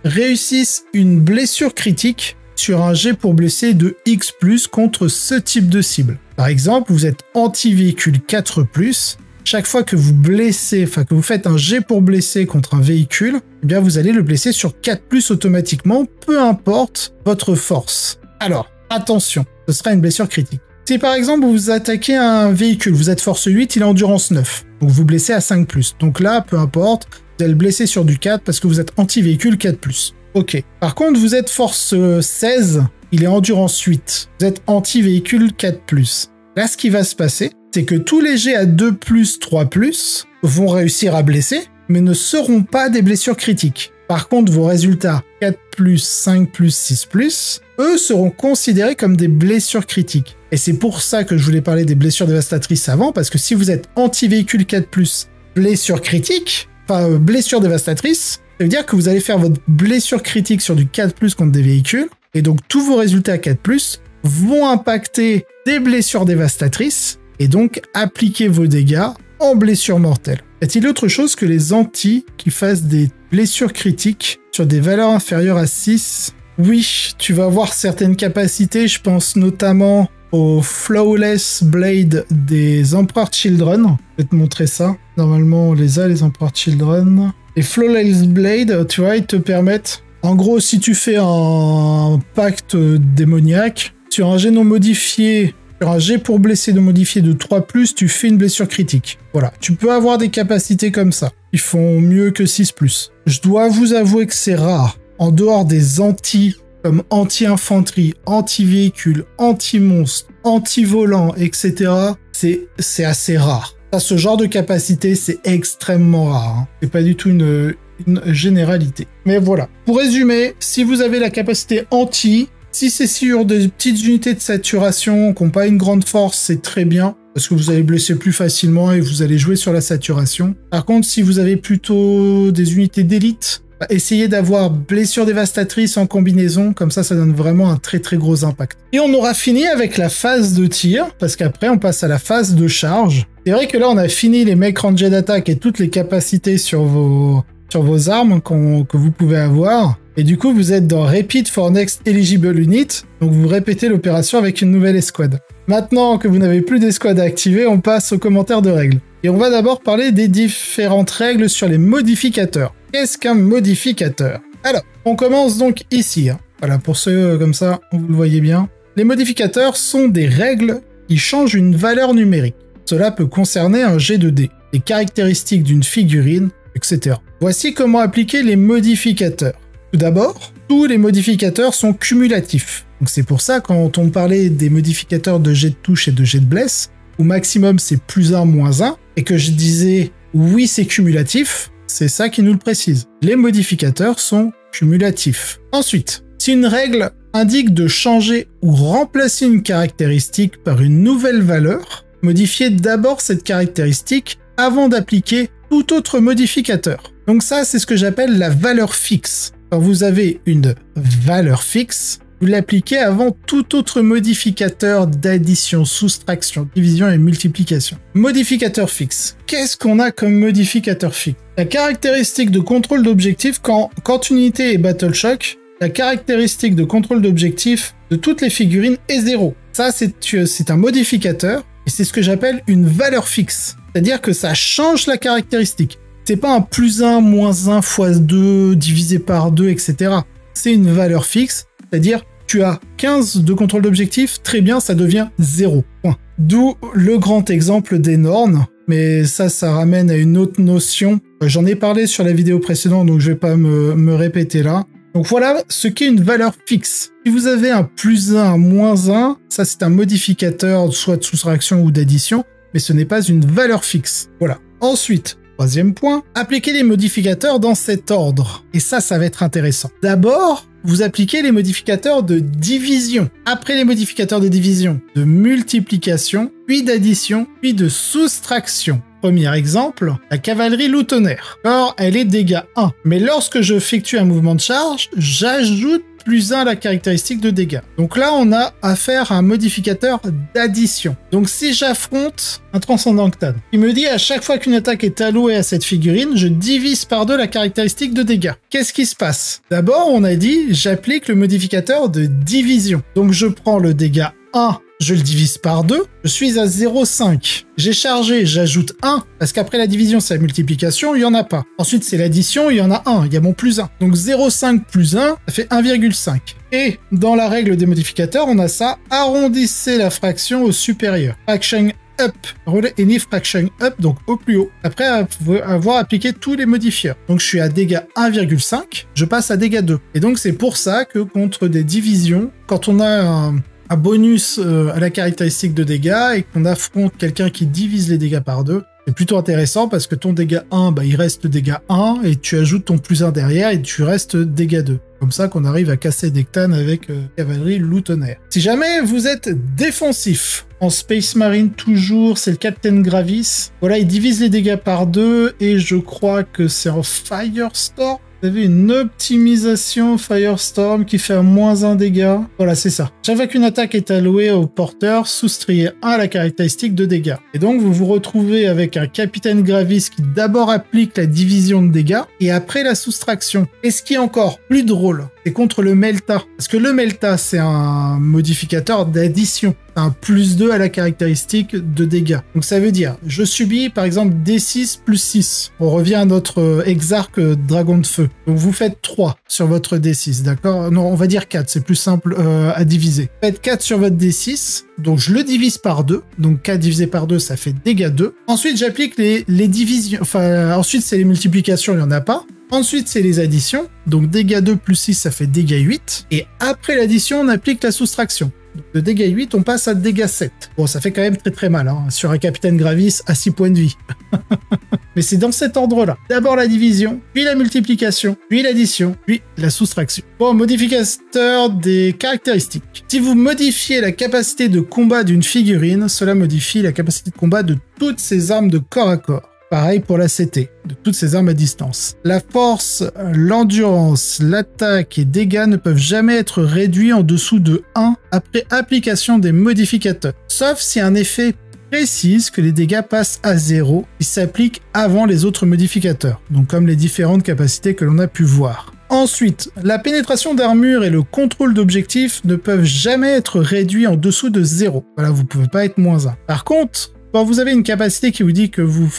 réussissent une blessure critique sur un jet pour blesser de X+, contre ce type de cible. Par exemple, vous êtes anti-véhicule 4+, chaque fois que vous blessez, enfin que vous faites un jet pour blesser contre un véhicule, eh bien vous allez le blesser sur 4+ automatiquement, peu importe votre force. Alors, attention, ce sera une blessure critique. Si par exemple vous attaquez un véhicule, vous êtes force 8, il est endurance 9, donc vous blessez à 5+. Donc là, peu importe, vous allez le blesser sur du 4 parce que vous êtes anti-véhicule 4+. Ok. Par contre, vous êtes force 16, il est endurance 8. Vous êtes anti-véhicule 4+. Là, ce qui va se passer, c'est que tous les jets à 2+, 3+, vont réussir à blesser, mais ne seront pas des blessures critiques. Par contre, vos résultats 4+, 5+, 6+, eux seront considérés comme des blessures critiques. Et c'est pour ça que je voulais parler des blessures dévastatrices avant, parce que si vous êtes anti-véhicule 4+, blessure critique, enfin blessure dévastatrice, ça veut dire que vous allez faire votre blessure critique sur du 4+ contre des véhicules, et donc tous vos résultats 4+, vont impacter des blessures dévastatrices, et donc appliquer vos dégâts en blessure mortelle. Y a-t-il autre chose que les anti qui fassent des blessures critiques sur des valeurs inférieures à 6? Oui, tu vas avoir certaines capacités, je pense notamment au Flawless Blade des Emperor Children. Je vais te montrer ça. Normalement, on les a, les Emperor Children. Les Flawless Blade, tu vois, ils te permettent... En gros, si tu fais un pacte démoniaque, sur un jet non modifié, sur un jet pour blesser de modifié de 3+, tu fais une blessure critique. Voilà, tu peux avoir des capacités comme ça. Ils font mieux que 6+. Je dois vous avouer que c'est rare. En dehors des anti, comme anti-infanterie, anti-véhicule, anti-monstre, anti-volant, etc., c'est assez rare. Ce genre de capacité, c'est extrêmement rare. Hein. C'est pas du tout une généralité. Mais voilà. Pour résumer, si vous avez la capacité anti, si c'est sur des petites unités de saturation qui n'ont pas une grande force, c'est très bien, parce que vous allez blesser plus facilement et vous allez jouer sur la saturation. Par contre, si vous avez plutôt des unités d'élite, Essayez d'avoir blessure dévastatrice en combinaison, comme ça donne vraiment un très très gros impact. Et on aura fini avec la phase de tir, parce qu'après on passe à la phase de charge. C'est vrai que là on a fini les Make Ranged Attack et toutes les capacités sur vos armes que vous pouvez avoir. Et du coup vous êtes dans Repeat for Next Eligible Unit, donc vous répétez l'opération avec une nouvelle escouade. Maintenant que vous n'avez plus d'escouade à activer, on passe aux commentaires de règles. Et on va d'abord parler des différentes règles sur les modificateurs. Qu'est-ce qu'un modificateur? Alors, on commence donc ici. Voilà, pour ceux comme ça, vous le voyez bien. Les modificateurs sont des règles qui changent une valeur numérique. Cela peut concerner un jet de dés, les caractéristiques d'une figurine, etc. Voici comment appliquer les modificateurs. Tout d'abord, tous les modificateurs sont cumulatifs. Donc c'est pour ça, quand on parlait des modificateurs de jet de touche et de jet de bless, où maximum c'est +1, -1, et que je disais oui c'est cumulatif, c'est ça qui nous le précise. Les modificateurs sont cumulatifs. Ensuite, si une règle indique de changer ou remplacer une caractéristique par une nouvelle valeur, modifiez d'abord cette caractéristique avant d'appliquer tout autre modificateur. Donc ça, c'est ce que j'appelle la valeur fixe. Quand vous avez une valeur fixe, vous l'appliquez avant tout autre modificateur d'addition, soustraction, division et multiplication. Modificateur fixe. Qu'est-ce qu'on a comme modificateur fixe? La caractéristique de contrôle d'objectif quand unité est Battle Shock, la caractéristique de contrôle d'objectif de toutes les figurines est 0. Ça, c'est un modificateur et c'est ce que j'appelle une valeur fixe. C'est-à-dire que ça change la caractéristique. C'est pas un +1, -1 fois 2 divisé par 2, etc. C'est une valeur fixe, c'est-à-dire tu as 15 de contrôle d'objectif, très bien, ça devient 0. Point. D'où le grand exemple des Norns, mais ça ramène à une autre notion. J'en ai parlé sur la vidéo précédente, donc je vais pas me répéter là. Donc voilà ce qu'est une valeur fixe. Si vous avez un +1, un -1, ça c'est un modificateur soit de soustraction ou d'addition, mais ce n'est pas une valeur fixe. Voilà. Ensuite, troisième point, appliquez les modificateurs dans cet ordre. Et ça va être intéressant. D'abord, vous appliquez les modificateurs de division. Après les modificateurs de division, de multiplication, puis d'addition, puis de soustraction. Premier exemple, la cavalerie loup-tonnerre. Or, elle est dégâts 1. Mais lorsque je effectue un mouvement de charge, j'ajoute +1 à la caractéristique de dégâts. Donc là, on a affaire à un modificateur d'addition. Donc si j'affronte un Transcendantane, il me dit à chaque fois qu'une attaque est allouée à cette figurine, je divise par 2 la caractéristique de dégâts. Qu'est-ce qui se passe? D'abord, on a dit, j'applique le modificateur de division. Donc je prends le dégât 1, je le divise par 2, je suis à 0,5. J'ai chargé, j'ajoute 1, parce qu'après la division, c'est la multiplication, il n'y en a pas. Ensuite, c'est l'addition, il y en a 1, il y a mon +1. Donc 0,5 + 1, ça fait 1,5. Et dans la règle des modificateurs, on a ça, arrondissez la fraction au supérieur. Fraction up, relais any fraction up, donc au plus haut, après avoir appliqué tous les modifieurs. Donc je suis à dégâts 1,5, je passe à dégâts 2. Et donc c'est pour ça que contre des divisions, quand on a un bonus à la caractéristique de dégâts et qu'on affronte quelqu'un qui divise les dégâts par 2, c'est plutôt intéressant parce que ton dégât 1, il reste dégât 1 et tu ajoutes ton +1 derrière et tu restes dégât 2. Comme ça qu'on arrive à casser des Cthulhu avec cavalerie loup-tonnerre. Si jamais vous êtes défensif, en Space Marine toujours, c'est le Captain Gravis. Voilà, il divise les dégâts par 2 et je crois que c'est en Firestorm. Vous avez une optimisation Firestorm qui fait un -1 dégâts. Voilà, c'est ça. Chaque fois qu'une attaque est allouée au porteur, soustrayez 1 à la caractéristique de dégâts. Et donc, vous vous retrouvez avec un Capitaine Gravis qui d'abord applique la division de dégâts et après la soustraction. Et ce qui est encore plus drôle, c'est contre le Melta. Parce que le Melta, c'est un modificateur d'addition. Un +2 à la caractéristique de dégâts. Donc ça veut dire, je subis par exemple D6 + 6. On revient à notre exarque dragon de feu. Donc vous faites 3 sur votre D6, d'accord? Non, on va dire 4, c'est plus simple à diviser. Faites 4 sur votre D6, donc je le divise par 2. Donc 4 divisé par 2, ça fait dégâts 2. Ensuite, j'applique les divisions. Enfin, ensuite, c'est les multiplications, il n'y en a pas. Ensuite, c'est les additions. Donc dégâts 2 + 6, ça fait dégâts 8. Et après l'addition, on applique la soustraction. Donc, de dégâts 8, on passe à dégâts 7. Bon, ça fait quand même très très mal, hein, sur un Capitaine Gravis à 6 points de vie. Mais c'est dans cet ordre-là. D'abord la division, puis la multiplication, puis l'addition, puis la soustraction. Bon, modificateur des caractéristiques. Si vous modifiez la capacité de combat d'une figurine, cela modifie la capacité de combat de toutes ses armes de corps à corps. Pareil pour la CT, de toutes ces armes à distance. La force, l'endurance, l'attaque et dégâts ne peuvent jamais être réduits en dessous de 1 après application des modificateurs, sauf si un effet précise que les dégâts passent à 0 qui s'applique avant les autres modificateurs, donc comme les différentes capacités que l'on a pu voir. Ensuite, la pénétration d'armure et le contrôle d'objectifs ne peuvent jamais être réduits en dessous de 0. Voilà, vous ne pouvez pas être moins 1. Par contre, quand vous avez une capacité qui vous dit que vous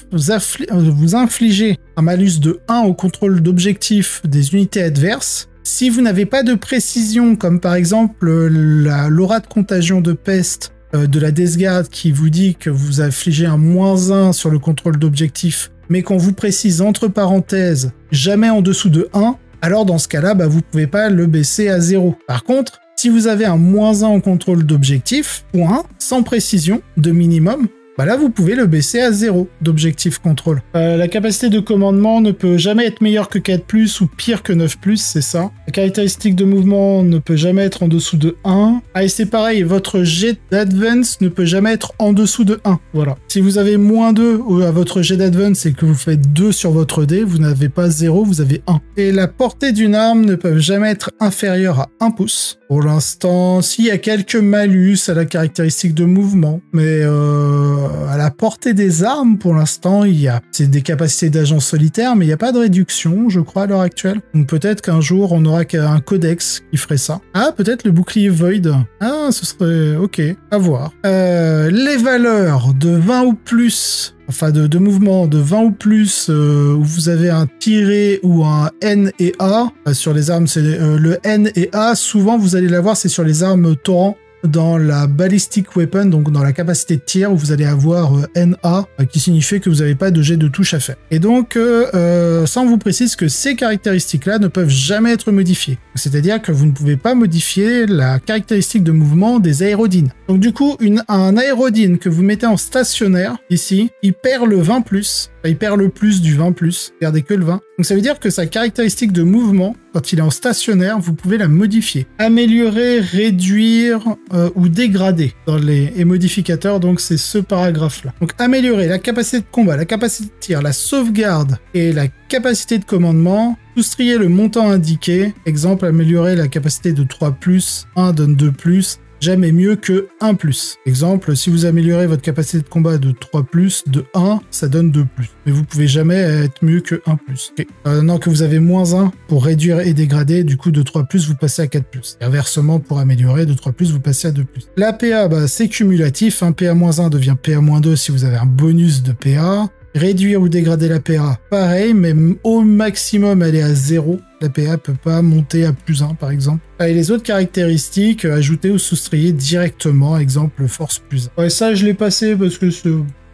infligez un malus de 1 au contrôle d'objectifs des unités adverses, si vous n'avez pas de précision, comme par exemple l'aura de contagion de peste de la Death Guard qui vous dit que vous infligez un -1 sur le contrôle d'objectif, mais qu'on vous précise entre parenthèses jamais en dessous de 1, alors dans ce cas-là, vous ne pouvez pas le baisser à 0. Par contre, si vous avez un -1 en contrôle d'objectif, point, sans précision, de minimum, là vous pouvez le baisser à 0 d'objectif contrôle. La capacité de commandement ne peut jamais être meilleure que 4+, ou pire que 9+, c'est ça. La caractéristique de mouvement ne peut jamais être en dessous de 1. Ah, et c'est pareil, votre jet d'advance ne peut jamais être en dessous de 1. Voilà. Si vous avez -2 à votre jet d'advance et que vous faites 2 sur votre dé, vous n'avez pas 0, vous avez 1. Et la portée d'une arme ne peut jamais être inférieure à 1 pouce. Pour l'instant, s'il y a quelques malus à la caractéristique de mouvement, mais à la portée des armes, pour l'instant, c'est des capacités d'agent solitaire, mais il n'y a pas de réduction, je crois, à l'heure actuelle. Donc peut-être qu'un jour, on aura un codex qui ferait ça. Ah, peut-être le bouclier Void. Ah, ce serait... ok, à voir. Les valeurs de 20 ou plus... Enfin, de mouvement de 20 ou plus, où vous avez un tiré ou un N et A. Sur les armes, c'est le N et A. Souvent, vous allez l'avoir, c'est sur les armes torrent. Dans la ballistic weapon, donc dans la capacité de tir, où vous allez avoir NA, qui signifie que vous n'avez pas de jet de touche à faire. Et donc, ça on vous précise que ces caractéristiques-là ne peuvent jamais être modifiées. C'est-à-dire que vous ne pouvez pas modifier la caractéristique de mouvement des aérodynes. Donc du coup, un aérodyne que vous mettez en stationnaire, ici, il perd le 20+, il perd le plus du 20+, gardez que le 20. Donc ça veut dire que sa caractéristique de mouvement, quand il est en stationnaire, vous pouvez la modifier. Améliorer, réduire ou dégrader dans les modificateurs, donc c'est ce paragraphe-là. Donc améliorer la capacité de combat, la capacité de tir, la sauvegarde et la capacité de commandement. Soustrayez le montant indiqué. Exemple, améliorer la capacité de 3+, 1 donne 2+. Jamais mieux que 1+. Exemple, si vous améliorez votre capacité de combat de 3+, de 1, ça donne 2+. Mais vous pouvez jamais être mieux que 1+. Okay. Maintenant que vous avez -1 pour réduire et dégrader, du coup de 3+, vous passez à 4+. Et inversement, pour améliorer, de 3+, vous passez à 2+. La PA, c'est cumulatif. PA-1 devient PA-2 si vous avez un bonus de PA. Réduire ou dégrader la PA, pareil, mais au maximum, elle est à 0. La PA peut pas monter à +1, par exemple. Et les autres caractéristiques, ajouter ou soustrayer directement, exemple force +1. Ouais, ça, je l'ai passé parce que,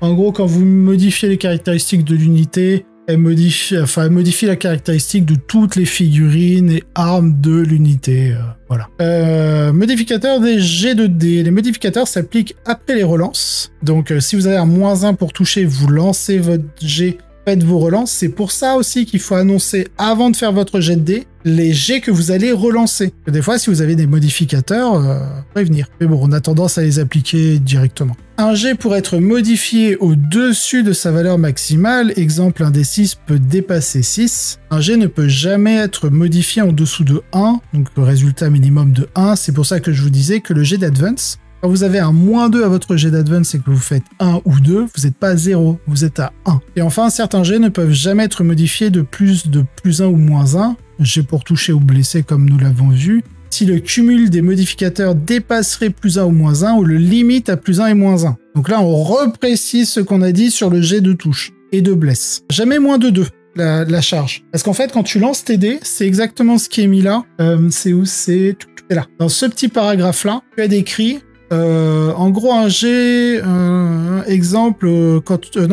en gros, quand vous modifiez les caractéristiques de l'unité, elle modifie la caractéristique de toutes les figurines et armes de l'unité. Voilà. Modificateur des jets de dés. Les modificateurs s'appliquent après les relances. Donc, si vous avez un -1 pour toucher, vous lancez votre jet, faites vos relances. C'est pour ça aussi qu'il faut annoncer, avant de faire votre jet de dés, les jets que vous allez relancer. Des fois, si vous avez des modificateurs, prévenir. Mais bon, on a tendance à les appliquer directement. Un jet pour être modifié au-dessus de sa valeur maximale, exemple un D6 peut dépasser 6. Un jet ne peut jamais être modifié en dessous de 1, donc le résultat minimum de 1. C'est pour ça que je vous disais que le jet d'advance, quand vous avez un -2 à votre jet d'advance et que vous faites 1 ou 2, vous n'êtes pas à 0, vous êtes à 1. Et enfin, certains jets ne peuvent jamais être modifiés de +1 ou -1. Jet pour toucher ou blesser comme nous l'avons vu. Si le cumul des modificateurs dépasserait +1 ou -1 ou le limite à +1 et -1. Donc là, on reprécise ce qu'on a dit sur le jet de touche et de blesse. Jamais moins de 2. La charge. Parce qu'en fait, quand tu lances tes dés, c'est exactement ce qui est mis là. C'est où? C'est là. Dans ce petit paragraphe-là, tu as décrit en gros un jet, exemple,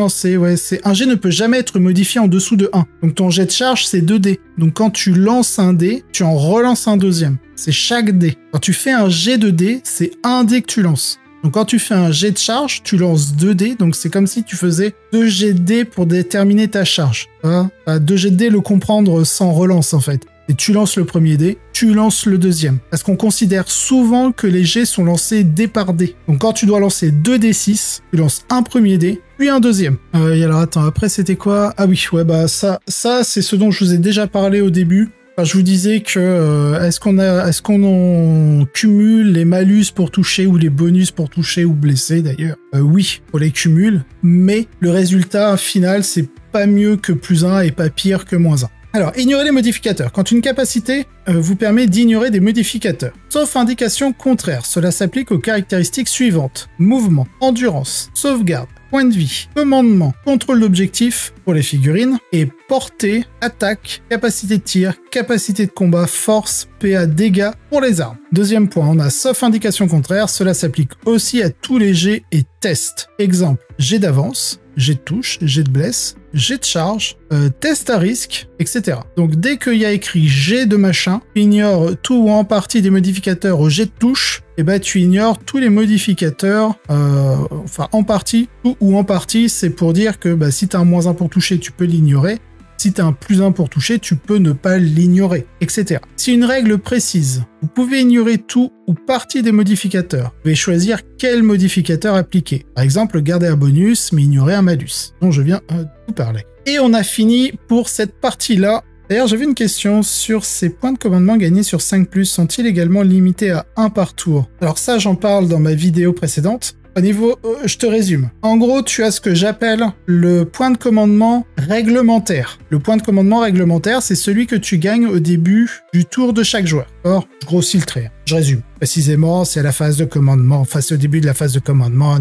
c'est un jet ne peut jamais être modifié en dessous de 1. Donc ton jet de charge, c'est 2 dés. Donc quand tu lances un dé, tu en relances un deuxième. C'est chaque dé. Quand tu fais un jet de dés, c'est un dé que tu lances. Donc quand tu fais un jet de charge, tu lances 2 dés, donc c'est comme si tu faisais 2 jets de dés pour déterminer ta charge. 2 jets de dés, le comprendre sans relance en fait. et tu lances le premier dé, tu lances le deuxième. Parce qu'on considère souvent que les jets sont lancés dé par dé. Donc quand tu dois lancer 2 d6, tu lances un premier dé, puis un deuxième. Et alors attends, après c'était quoi? Ah oui, ouais bah ça c'est ce dont je vous ai déjà parlé au début. Enfin, je vous disais que est-ce qu'on cumule les malus pour toucher ou les bonus pour toucher ou blesser d'ailleurs? Oui, on les cumule, mais le résultat final c'est pas mieux que +1 et pas pire que -1. Alors, ignorer les modificateurs. Quand une capacité vous permet d'ignorer des modificateurs, sauf indication contraire, cela s'applique aux caractéristiques suivantes: mouvement, endurance, sauvegarde, point de vie, commandement, contrôle d'objectif pour les figurines, et portée, attaque, capacité de tir, capacité de combat, force, PA, dégâts pour les armes. Deuxième point, on a sauf indication contraire, cela s'applique aussi à tous les jets et tests. Exemple, jet d'avance, jet de touche, jet de blesse, jet de charge, test à risque, etc. Donc dès qu'il y a écrit jet de machin, ignore tout ou en partie des modificateurs au jet de touche, et bah tu ignores tous les modificateurs, enfin en partie, tout ou en partie, c'est pour dire que bah, si t'as un -1 pour toucher, tu peux l'ignorer. Si tu as un +1 pour toucher, tu peux ne pas l'ignorer, etc. Si une règle précise, vous pouvez ignorer tout ou partie des modificateurs. Vous pouvez choisir quel modificateur appliquer. Par exemple, garder un bonus, mais ignorer un malus, dont je viens de vous parler. Et on a fini pour cette partie-là. D'ailleurs, j'avais une question sur ces points de commandement gagnés sur 5+, sont-ils également limités à 1 par tour? Alors ça, j'en parle dans ma vidéo précédente. Au niveau, je te résume. En gros, tu as ce que j'appelle le point de commandement réglementaire. Le point de commandement réglementaire, c'est celui que tu gagnes au début du tour de chaque joueur. Or, je grossis le trait. Je résume. Précisément, c'est à la phase de commandement. Enfin, c'est au début de la phase de commandement.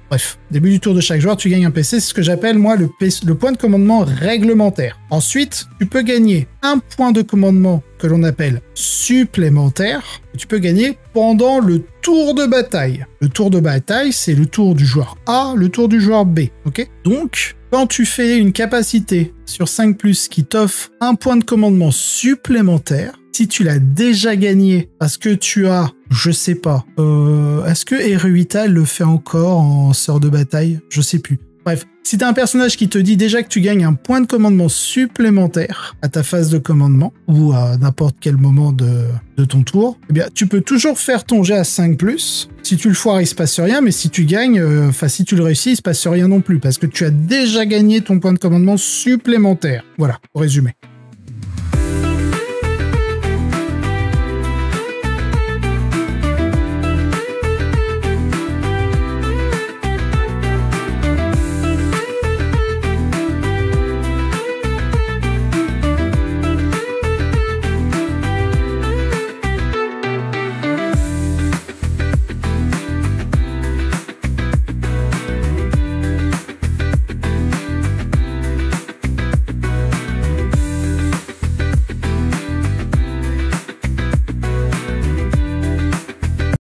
Bref, début du tour de chaque joueur, tu gagnes un PC. C'est ce que j'appelle, moi, le point de commandement réglementaire. Ensuite, tu peux gagner un point de commandement que l'on appelle supplémentaire. Que tu peux gagner pendant le tour de bataille. Le tour de bataille, c'est le tour du joueur A, le tour du joueur B. Ok? Donc, quand tu fais une capacité sur 5+, qui t'offre un point de commandement supplémentaire, si tu l'as déjà gagné parce que tu as, je sais pas, est-ce que Eruita le fait encore en sœur de bataille? Je sais plus. Bref, si t'as un personnage qui te dit déjà que tu gagnes un point de commandement supplémentaire à ta phase de commandement, ou à n'importe quel moment de ton tour, eh bien, tu peux toujours faire ton jet à 5+. Si tu le foires, il se passe rien, mais si tu gagnes, si tu le réussis, il se passe rien non plus, parce que tu as déjà gagné ton point de commandement supplémentaire. Voilà, pour résumer.